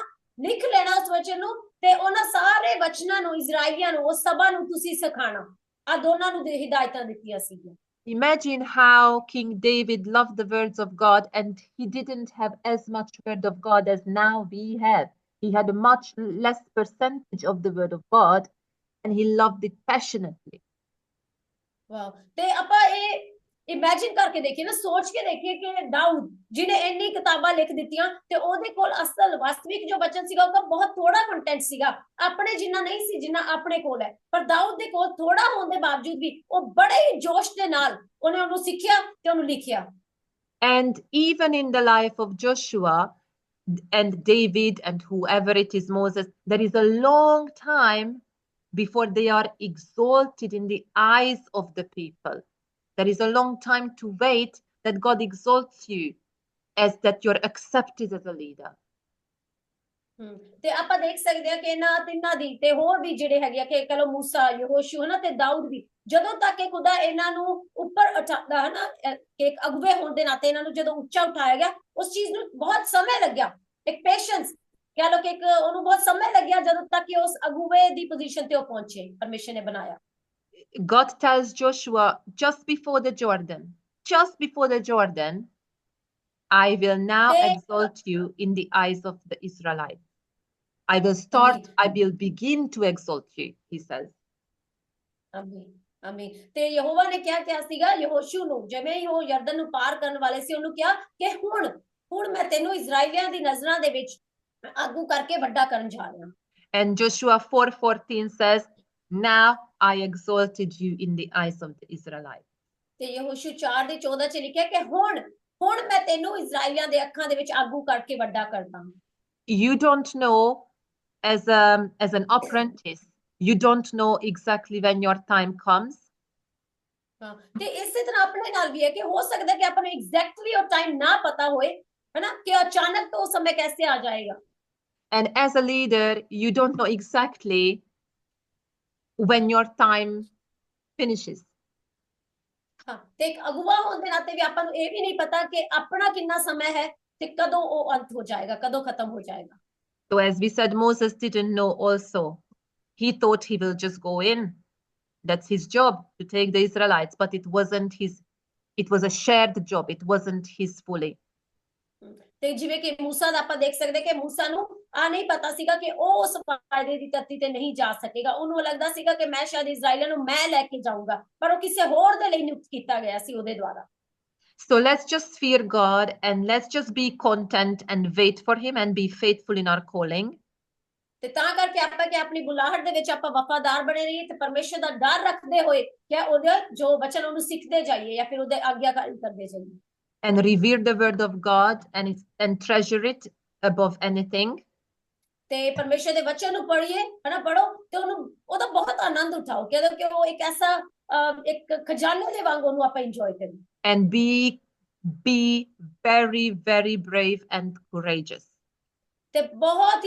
ਲਿਖ ਲੈਣਾ ਉਸ ਵਚਨ ਨੂੰ ਤੇ ਉਹਨਾਂ ਸਾਰੇ ਵਚਨਾਂ ਨੂੰ ਇਜ਼ਰਾਈਲੀਆਂ ਨੂੰ, ਉਸ ਸਭਾ ਨੂੰ ਤੁਸੀਂ ਸਿਖਾਣਾ। ਆ ਦੋਨਾਂ ਨੂੰ ਹਿਦਾਇਤਾਂ ਦਿੱਤੀਆਂ ਸੀਗੀਆਂ। Imagine how King David loved the words of God, and he didn't have as much word of God as now we have. He had a much less percentage of the word of God, and he loved it passionately. ਵਾਹ, ਤੇ ਆਪਾਂ ਇਹ imagine ਕਰਕੇ ਦੇਖੀਏ ਨਾ, ਸੋਚ ਕੇ ਦੇਖੀਏ ਕਿ ਦਾਊਦ ਜਿਹਨੇ ਇੰਨੀ ਕਿਤਾਬਾਂ ਲਿਖ ਦਿੱਤੀਆਂ ਤੇ ਉਹਦੇ ਕੋਲ ਅਸਲ ਵਾਸਤਵਿਕ ਜੋ ਬਚਨ ਸੀਗਾ ਉਹਦਾ ਬਹੁਤ ਥੋੜਾ ਕੰਟੈਂਟ ਸੀਗਾ, ਆਪਣੇ ਜਿੰਨਾ ਨਹੀਂ ਸੀ ਜਿੰਨਾ ਆਪਣੇ ਕੋਲ ਹੈ, ਪਰ ਦਾਊਦ ਦੇ ਕੋਲ ਥੋੜਾ ਹੋਣ ਦੇ ਬਾਵਜੂਦ ਵੀ ਉਹ ਬੜੇ ਹੀ ਜੋਸ਼ ਦੇ ਨਾਲ ਉਹਨੇ ਉਹਨੂੰ ਸਿੱਖਿਆ ਤੇ ਉਹਨੂੰ ਲਿਖਿਆ। And even in the life of Joshua and David and whoever it is, Moses, there is a long time before they are exalted in the eyes of the people. There is a long time to wait that God exalts you, as that you're accepted as a leader. ਤੇ ਆਪਾਂ ਦੇਖ ਸਕਦੇ ਹਾਂ ਕਿ ਇਹਨਾਂ ਤਿੰਨਾਂ ਦੀ ਤੇ ਹੋਰ ਵੀ ਜਿਹੜੇ ਹੈਗੇ ਆ ਕਿ ਕਹੋ ਮੂਸਾ, ਯਹੋਸ਼ੂ ਹਨਾ ਤੇ ਦਾਊਦ ਵੀ, ਜਦੋਂ ਤੱਕ ਇਹ ਖੁਦਾ ਇਹਨਾਂ ਨੂੰ ਉੱਪਰ ਉਠਾਉਂਦਾ ਹਨਾ, ਕਿ ਇੱਕ ਅਗਵੇ ਹੋਣ ਦੇ ਨਾਤੇ ਇਹਨਾਂ ਨੂੰ ਜਦੋਂ ਉੱਚਾ ਉਠਾਇਆ ਗਿਆ, ਉਸ ਚੀਜ਼ ਨੂੰ ਬਹੁਤ ਸਮੇਂ ਲੱਗਿਆ, ਇੱਕ ਪੇਸ਼ੈਂਸ ਕਹਿ ਲੋ ਕਿ ਇੱਕ ਉਹਨੂੰ ਬਹੁਤ ਸਮੇਂ ਲੱਗਿਆ ਜਦੋਂ ਤੱਕ ਕਿ ਉਸ ਅਗਵੇ ਦੀ ਪੋਜੀਸ਼ਨ ਤੇ ਉਹ ਪਹੁੰਚੇ, ਪਰਮੇਸ਼ਰ ਨੇ ਬਣਾਇਆ। God tells Joshua just before the Jordan, I will now exalt you in the eyes of the Israelites. I will begin to exalt you, he says. ਆਮੀਨ। ਤੇ ਯਹੋਵਾ ਨੇ ਕਿਹਾ ਸੀਗਾ ਯਹੋਸ਼ੂ ਨੂੰ, ਜਿਵੇਂ ਹੀ ਉਹ ਯਰਦਨ ਨੂੰ ਪਾਰ ਕਰਨ ਵਾਲੇ ਸੀ, ਉਹਨੂੰ ਕਿਹਾ ਕਿ ਹੁਣ ਮੈਂ ਤੈਨੂੰ ਇਜ਼ਰਾਈਲੀਆਂ ਦੀ ਨਜ਼ਰਾਂ ਦੇ ਵਿੱਚ ਆਗੂ ਕਰਕੇ ਵੱਡਾ ਕਰਨ ਜਾ ਰਿਹਾ ਹਾਂ। And Joshua 4:14 says, now I exalted you in the eyes of the Israelites. ਤੇ ਯਹੋਸ਼ੂ 4:14 ਚ ਲਿਖਿਆ ਕਿ ਹੁਣ ਮੈਂ ਤੈਨੂੰ ਇਜ਼ਰਾਈਲੀਆਂ ਦੇ ਅੱਖਾਂ ਦੇ ਵਿੱਚ ਆਗੂ ਕਰਕੇ ਵੱਡਾ ਕਰਦਾ ਹਾਂ। You don't know, as an apprentice, you don't know exactly when your time comes. ਤੇ ਇਸੇ ਤਰ੍ਹਾਂ ਆਪਣੇ ਨਾਲ ਵੀ ਹੈ ਕਿ ਹੋ ਸਕਦਾ ਕਿ ਆਪਾਂ ਨੂੰ ਐਗਜ਼ੈਕਟਲੀ ਉਹ ਟਾਈਮ ਨਾ ਪਤਾ ਹੋਏ, ਹੈ ਨਾ, ਕਿ ਅਚਾਨਕ ਤੋਂ ਸਮੇਂ कैसे ਆ ਜਾਏਗਾ। And as a leader, you don't know exactly when your time finishes. ਤੇ ਇੱਕ ਅਗਵਾ ਹੋਣ ਦੇ ਨਾਤੇ ਵੀ ਆਪਾਂ ਨੂੰ ਇਹ ਵੀ ਨਹੀਂ ਪਤਾ ਕਿ ਆਪਣਾ ਕਿੰਨਾ ਸਮਾਂ ਹੈ ਤੇ ਕਦੋਂ ਉਹ ਅੰਤ ਹੋ ਜਾਏਗਾ, ਕਦੋਂ ਖਤਮ ਹੋ ਜਾਏਗਾ। So as we said, Moses didn't know also. He thought he will just go in. That's his job, to take the Israelites, but it wasn't his. It was a shared job. It wasn't his fully. ਤੇ ਜਿਵੇਂ ਕਿ ਮੂਸਾ ਦਾ ਆਪਾਂ ਦੇਖ ਸਕਦੇ ਕਿ ਮੂਸਾ ਨੂੰ ਆ ਨਹੀਂ ਪਤਾ ਸੀਗਾ ਕਿ ਉਹ ਉਸ ਫਾਇਦੇ ਦੀ ਧਰਤੀ ਤੇ ਨਹੀਂ ਜਾ ਸਕੇਗਾ, ਉਹਨੂੰ ਲੱਗਦਾ ਸੀਗਾ ਕਿ ਮੈਂ ਸ਼ਾਇਦ ਇਜ਼ਰਾਈਲੀਆਂ ਨੂੰ ਮੈਂ ਲੈ ਕੇ ਜਾਊਂਗਾ, ਪਰ ਉਹ ਕਿਸੇ ਹੋਰ ਦੇ ਲਈ ਨਿਯੁਕਤ ਕੀਤਾ ਗਿਆ ਸੀ ਉਹਦੇ ਦੁਆਰਾ। So let's just fear God and let's just be content and wait for him and be faithful in our calling. ਤੇ ਤਾਂ ਕਰਕੇ ਆਪਾਂ ਕਿ ਆਪਣੀ ਬੁਲਾਹਟ ਦੇ ਵਿੱਚ ਆਪਾਂ ਵਫਾਦਾਰ ਬਣੇ ਰਹੀਏ ਤੇ ਪਰਮੇਸ਼ਰ ਦਾ ਡਰ ਰੱਖਦੇ ਹੋਏ ਕਿ ਉਹਦੇ ਜੋ ਵਚਨ ਉਹਨੂੰ ਸਿੱਖਦੇ ਜਾਈਏ ਜਾਂ ਫਿਰ ਉਹਦੇ ਆਗਿਆਕਾਰੀ ਕਰਦੇ ਜਾਈਏ। And revere the word of God and treasure it above anything. ਤੇ ਪਰਮੇਸ਼ਰ ਦੇ ਵਚਨ ਨੂੰ ਪੜ੍ਹੀਏ, ਹਨਾ, ਪੜੋ ਤੇ ਉਹਨੂੰ ਉਹਦਾ ਬਹੁਤ ਆਨੰਦ ਉਠਾਓ ਕਿ ਉਹ ਇੱਕ ਐਸਾ ਇੱਕ ਖਜ਼ਾਨੇ ਦੇ ਵਾਂਗ ਉਹਨੂੰ ਆਪਾਂ ਇੰਜੋਏ ਕਰੀਏ। And be very very brave and courageous. ਤੇ ਬਹੁਤ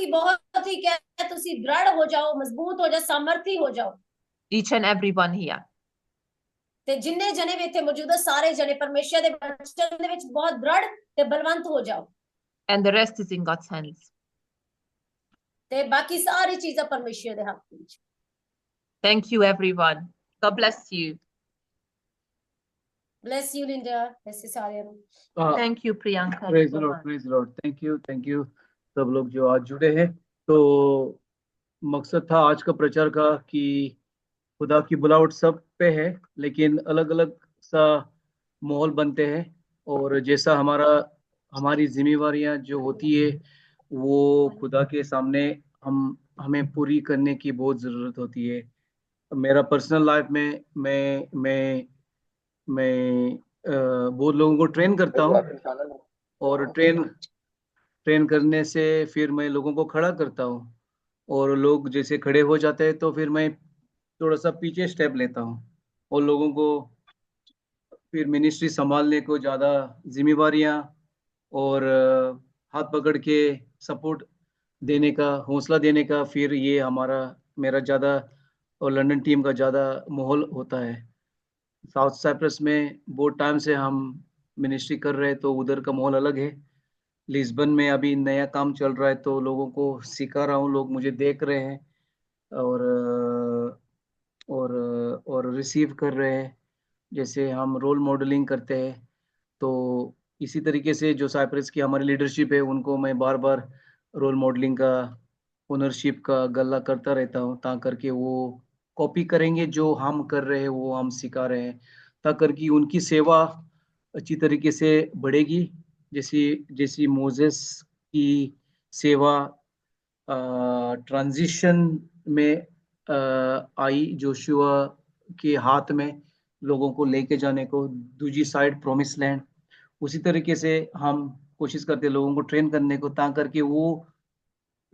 ਹੀ ਕਹਿ ਤੁਸੀਂ ਦ੍ਰਿੜ ਹੋ ਜਾਓ, ਮਜ਼ਬੂਤ ਹੋ ਜਾਓ, ਸਾਮਰਥੀ ਹੋ ਜਾਓ। Each and every one here. ਤੇ ਜਿੰਨੇ ਜਣੇ ਵੀ ਇੱਥੇ ਮੌਜੂਦ ਆ ਸਾਰੇ ਜਣੇ ਪਰਮੇਸ਼ਰ ਦੇ ਵਚਨ ਦੇ ਵਿੱਚ ਬਹੁਤ ਦ੍ਰਿੜ ਤੇ ਬਲਵੰਤ ਹੋ ਜਾਓ। And the rest is in God's hands. ਤੇ ਬਾਕੀ ਸਾਰੀ ਚੀਜ਼ਾਂ ਪਰਮੇਸ਼ਰ ਦੇ ਹੱਥ ਵਿੱਚ। Thank you everyone. God bless you. Bless you Linda, ऐसे सारे ਨੂੰ। Thank you Priyanka. Praise the Lord, praise the Lord. Thank you सब लोग जो आज जुड़े हैं। तो मकसद था आज का प्रचार का कि खुदा की बुलावट सब पे है, लेकिन अलग अलग सा माहौल बनते हैं और जैसा हमारी जिम्मेवारियां जो होती है वो खुदा के सामने हमें पूरी करने की बहुत ज़रूरत होती है। मेरा पर्सनल लाइफ में मैं बहुत लोगों को ट्रेन करता हूँ और ट्रेन करने से फिर मैं लोगों को खड़ा करता हूँ और लोग जैसे खड़े हो जाते हैं तो फिर मैं थोड़ा सा पीछे स्टेप लेता हूँ और लोगों को फिर मिनिस्ट्री संभालने को ज़्यादा जिम्मेवारियाँ और हाथ पकड़ के सपोर्ट देने का, हौसला देने का, फिर ये मेरा ज़्यादा और लंदन टीम का ज़्यादा माहौल होता है। साउथ साइप्रस में बहुत टाइम से हम मिनिस्ट्री कर रहे हैं तो उधर का माहौल अलग है। लिस्बन में अभी नया काम चल रहा है तो लोगों को सिखा रहा हूँ, लोग मुझे देख रहे हैं और रिसीव कर रहे हैं, जैसे हम रोल मॉडलिंग करते हैं। तो इसी तरीके से जो साइप्रस की हमारी लीडरशिप है उनको मैं बार बार रोल मॉडलिंग का, ओनरशिप का गल्ला करता रहता हूँ ता करके वो कॉपी करेंगे, जो हम कर रहे हैं वो हम सिखा रहे हैं ता करके उनकी सेवा अच्छी तरीके से बढ़ेगी। जैसी मोजेस की सेवा ट्रांजिशन में आई, जोशुआ के हाथ में लोगों को लेके जाने को दूसरी साइड प्रॉमिस लैंड, उसी तरीके से हम कोशिश करते हैं लोगों को ट्रेन करने को ता करके वो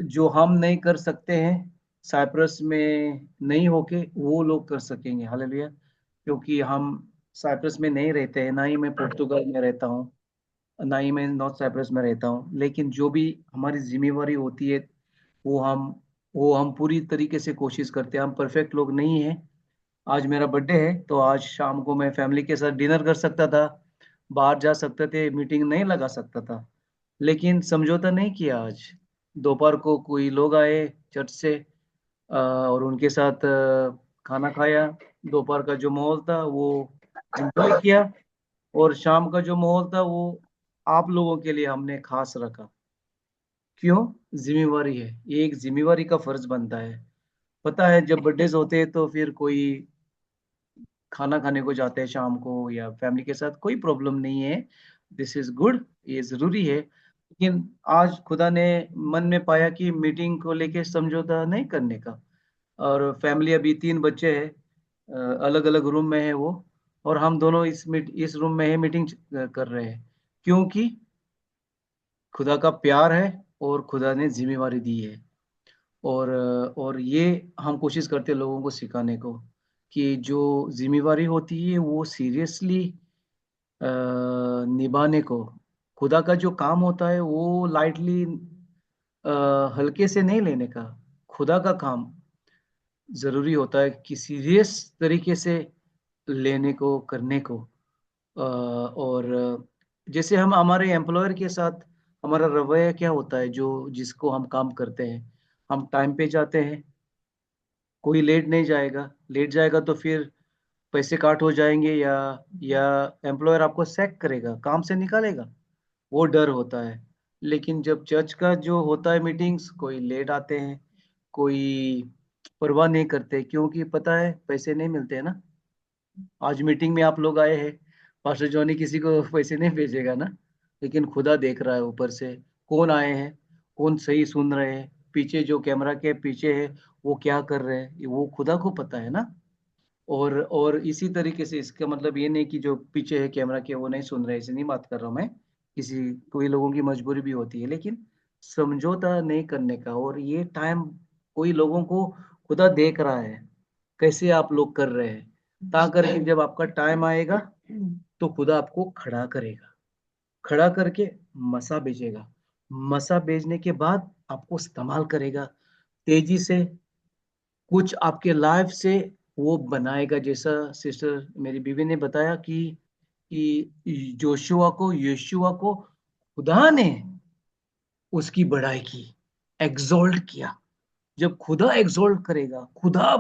जो हम नहीं कर सकते हैं साइप्रस में नहीं होके वो लोग कर सकेंगे। हालेलुया। क्योंकि हम साइप्रस में नहीं रहते हैं, ना ही मैं पुर्तगाल में रहता हूँ, ना ही मैं नॉर्थ साइप्रस में रहता हूँ, लेकिन जो भी हमारी जिम्मेवारी होती है वो हम पूरी तरीके से कोशिश करते हैं। हम परफेक्ट लोग नहीं हैं। आज मेरा बर्थडे है तो आज शाम को मैं फैमिली के साथ डिनर कर सकता था, बाहर जा सकते थे, मीटिंग नहीं लगा सकता था, लेकिन समझौता नहीं किया। आज दोपहर को कोई लोग आए चर्च से और उनके साथ खाना खाया। दोपहर का जो माहौल था वो एंजॉय किया और शाम का जो माहौल था वो आप लोगों के लिए हमने खास रखा। क्यों? जिम्मेवारी है, ये एक जिम्मेवारी का फर्ज बनता है। पता है जब बर्थडेज होते हैं तो फिर कोई खाना खाने को जाते हैं शाम को या फैमिली के साथ, कोई प्रॉब्लम नहीं है, दिस इज गुड, ये जरूरी है। लेकिन आज खुदा ने मन में पाया कि मीटिंग को लेके समझौता नहीं करने का, और फैमिली अभी 3 बच्चे हैं, अलग अलग रूम में है वो, और हम दोनों इस रूम में है, मीटिंग कर रहे हैं, क्योंकि खुदा का प्यार है और खुदा ने जिम्मेवारी दी है। और ये हम कोशिश करते हैं लोगों को सिखाने को कि जो जिम्मेवारी होती है वो सीरियसली निभाने को, खुदा का जो काम होता है वो लाइटली हल्के से नहीं लेने का। खुदा का काम जरूरी होता है कि सीरियस तरीके से लेने को, करने को। और जैसे हम हमारे एम्प्लॉयर के साथ हमारा रवैया क्या होता है, जिसको हम काम करते हैं, हम टाइम पे जाते हैं, कोई लेट नहीं जाएगा, लेट जाएगा तो फिर पैसे काट हो जाएंगे या एम्प्लॉयर आपको सैक करेगा, काम से निकालेगा, वो डर होता है। लेकिन जब चर्च का जो होता है मीटिंग्स, कोई लेट आते हैं, कोई परवाह नहीं करते, क्योंकि पता है पैसे नहीं मिलते हैं ना। आज मीटिंग में आप लोग आए हैं, पास्टर जॉनी किसी को पैसे नहीं भेजेगा ना, लेकिन खुदा देख रहा है ऊपर से कौन आए हैं, कौन सही सुन रहे हैं, पीछे जो कैमरा के पीछे है वो क्या कर रहे हैं, वो खुदा को पता है ना। और इसी तरीके से इसका मतलब ये नहीं कि जो पीछे है कैमरा के वो नहीं सुन रहे, ऐसे नहीं बात कर रहा हूँ मैं। कोई लोगों की मजबूरी भी होती है, लेकिन समझौता नहीं करने का। और ये टाइम कोई लोगों को खुदा देख रहा है कैसे आप लोग कर रहे हैं, ता करके जब आपका टाइम आएगा तो खुदा आपको खड़ा करेगा, खड़ा करके मसा भेजेगा। मसा भेजने के बाद आपको इस्तेमाल करेगा तेजी से, कुछ आपके लाइफ से वो बनाएगा। जैसा सिस्टर मेरी बीवी ने बताया कि यहोशुआ को खुदा ने उसकी बढ़ाई की, एग्जॉल्ट किया। जब खुदा एग्जॉल्ट करेगा, खुदा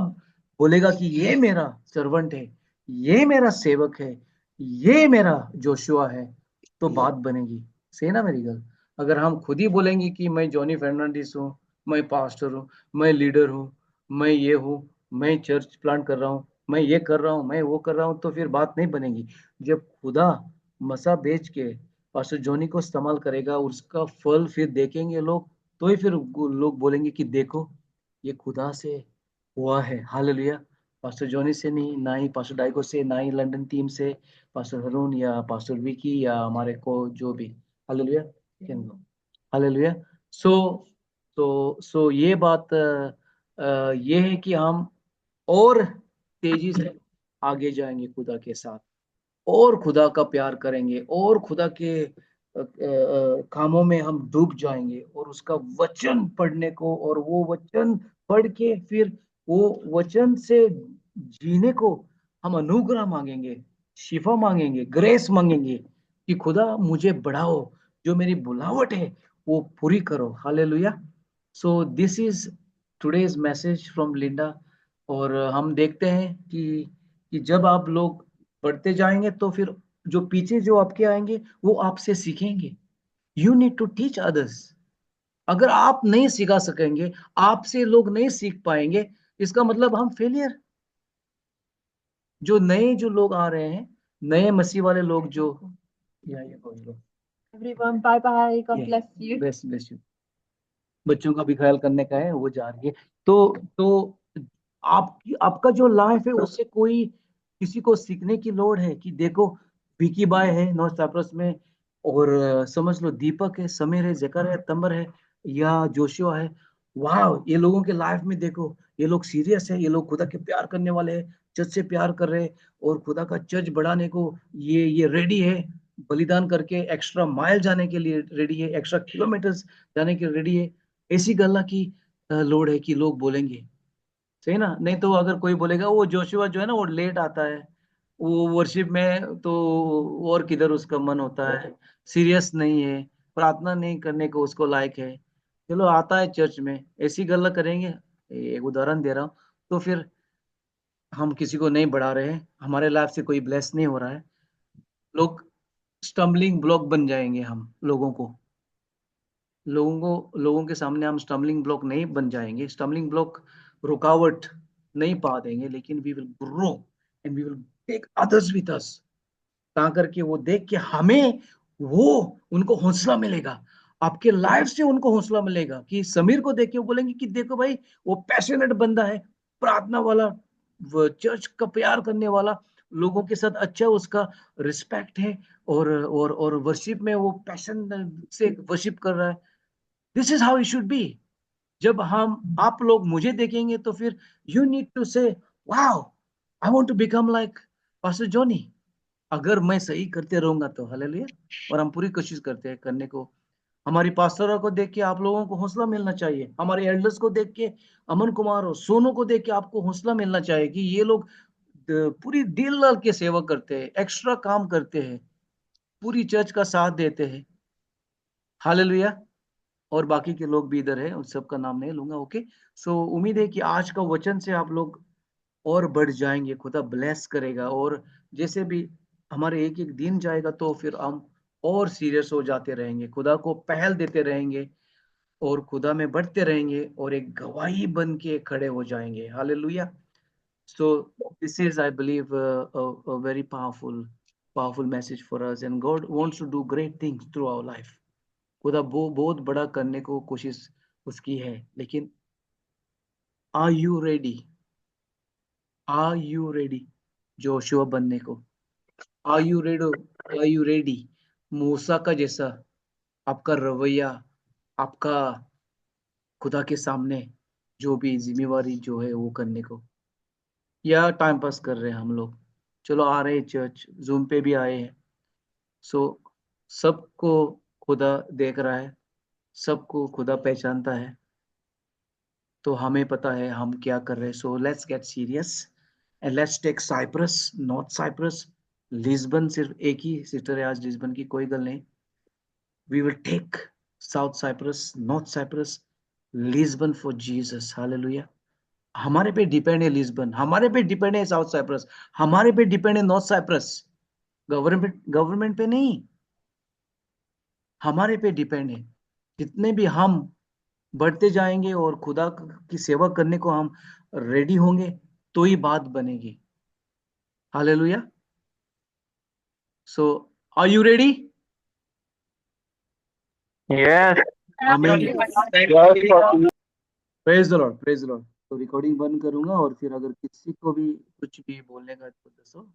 बोलेगा कि ये मेरा सर्वेंट है, ये मेरा सेवक है, ये मेरा जोशुआ है, तो बात बनेगी। सही ना मेरी गल। अगर हम खुद ही बोलेंगे कि मैं जॉनी फर्नांडिस हूँ, मैं पास्टर हूँ, मैं लीडर हूँ, मैं ये हूँ, मैं चर्च प्लांट कर रहा हूँ, मैं ये कर रहा हूँ, मैं वो कर रहा हूँ, तो फिर बात नहीं बनेगी। जब खुदा मसा बेच के पास्टर जॉनी को इस्तेमाल करेगा, उसका फल फिर देखेंगे लोग, तो ही फिर लोग बोलेंगे कि देखो ये खुदा से हुआ है। हालेलुया। पास्टर जॉनी से नहीं, ना ही पास्टर डाइको से, ना ही लंदन टीम से, पास्टर हरून या पास्टर विकी या हमारे को जो भी। हालेलुया। हालेलुया। सो सो ये बात ये है कि हम और तेजी से आगे जाएंगे खुदा के साथ, और खुदा का प्यार करेंगे, और खुदा के कामों में हम डूब जाएंगे, और उसका वचन पढ़ने को, और वो वचन पढ़ के फिर वो वचन से जीने को हम अनुग्रह मांगेंगे, शिफा मांगेंगे, ग्रेस मांगेंगे कि खुदा मुझे बढ़ाओ, जो मेरी बुलावट है वो पूरी करो। Hallelujah. So this is today's message from Linda. और हम देखते हैं कि जब आप लोग बढ़ते जाएंगे तो फिर जो पीछे जो आपके आएंगे वो आपसे सीखेंगे। You need to teach others. अगर आप नहीं सिखा सकेंगे, आपसे लोग नहीं सीख पाएंगे, इसका मतलब हम फेलियर। जो नए जो लोग आ रहे हैं, नए मसीह वाले लोग जो Everyone, bye bye. God Yeah. bless you. Best you. बच्चों का भी ख्याल करने का है, वो जा रही है। तो आपका जो लाइफ है उससे कोई किसी को सीखने की लोड़ है कि देखो विकी बाय है नॉर्थ साइप्रस में, और समझ लो दीपक है, समीर है, जकर है, तंबर है, या जोशुआ है। वाह, ये लोगों के लाइफ में देखो, ये लोग सीरियस है, ये लोग खुदा के प्यार करने वाले हैं, चर्च से प्यार कर रहे हैं, और खुदा का चर्च बढ़ाने को ये रेडी है, बलिदान करके एक्स्ट्रा माइल जाने के लिए रेडी है, एक्स्ट्रा किलोमीटर्स जाने के लिए रेडी है। ऐसी गल्ला की लोड़ है कि लोग बोलेंगे। सही ना। नहीं तो अगर कोई बोलेगा वो जोशुआ जो है ना वो लेट आता है, वो वर्शिप में तो और किधर उसका मन होता है, सीरियस नहीं है, प्रार्थना नहीं करने को उसको लायक है, चलो आता है चर्च में, ऐसी गल्ला करेंगे। एक उदाहरण दे रहा हूँ। तो फिर हम किसी को नहीं बढ़ा रहे हैं, हमारे लाइफ से कोई ब्लेस नहीं हो रहा है, लोग स्टम्बलिंग ब्लॉक बन जाएंगे। हम लोगों के सामने हम स्टम्बलिंग ब्लॉक नहीं बन जाएंगे, स्टम्बलिंग ब्लॉक रुकावट नहीं पा देंगे, लेकिन we will grow and we will take others with us. ता करके वो देख के हमें वो उनको हौसला मिलेगा, आपके लाइफ से उनको हौसला मिलेगा कि समीर को देख के वो बोलेंगे कि देखो भाई वो पैशनेट बंदा है, प्रार्थना वाला, वो चर्च का प्यार करने वाला, लोगों के साथ अच्छा उसका रिस्पेक्ट है, और वर्शिप में वो पैशन से वर्शिप कर रहा है। This is how it should be. जब हम आप लोग मुझे देखेंगे तो फिर you need to say wow, I want to become like pastor Johnny. अगर मैं सही करते रहूंगा तो हालेलुया। और हम पूरी कोशिश करते हैं करने को। हमारी पास्टरों को देख के आप लोगों को हौसला मिलना चाहिए, हमारे एल्डर्स को देख के, अमन कुमार और सोनू को देख के आपको हौसला मिलना चाहिए कि ये लोग पूरी दिल लगा के सेवा करते हैं, एक्स्ट्रा काम करते हैं, पूरी चर्च का साथ देते हैं। हालेलुया। और बाकी के लोग भी इधर है, उन सबका नाम नहीं लूंगा। ओके। सो उम्मीद है कि आज का वचन से आप लोग और बढ़ जाएंगे, खुदा ब्लेस करेगा। और जैसे भी हमारे एक एक दिन जाएगा तो फिर हम और सीरियस हो जाते रहेंगे, खुदा को पहल देते रहेंगे, और खुदा में बढ़ते रहेंगे, और एक गवाही बन के खड़े हो जाएंगे। Hallelujah. So this is, I believe, a very powerful message for us, and God wants to do great things through our life. खुदा बहुत बड़ा करने को कोशिश उसकी है, लेकिन are you ready? Are you ready Joshua बनने को? Are you ready? Are you ready मूसा का जैसा आपका रवैया, आपका खुदा के सामने जो भी जिम्मेवारी जो है वो करने को? या टाइम पास कर रहे हैं हम लोग? चलो आ रहे हैं चर्च, जूम पे भी आए हैं, सो सबको खुदा देख रहा है, सबको खुदा पहचानता है, तो हमें पता है हम क्या कर रहे हैं. So let's get serious and let's take Cyprus, not Cyprus, Lisbon. सिर्फ एक ही सिस्टर है आज लिस्बन की, कोई गल नहीं. We will take South Cyprus, North Cyprus, Lisbon for Jesus. Hallelujah. हमारे पे डिपेंड है लिस्बन, हमारे पे डिपेंड है साउथ साइप्रस, हमारे पे डिपेंड है नॉर्थ साइप्रस. गवर्नमेंट पे नहीं, हमारे पे डिपेंड है. जितने भी हम बढ़ते जाएंगे और खुदा की सेवा करने को हम रेडी होंगे तो ही बात बनेगी. Hallelujah. So are you ready? Yes. Amen. Yes. Praise the lord, praise the lord. तो रिकॉर्डिंग बंद करूंगा और फिर अगर किसी को भी कुछ भी बोलने का तो दसो.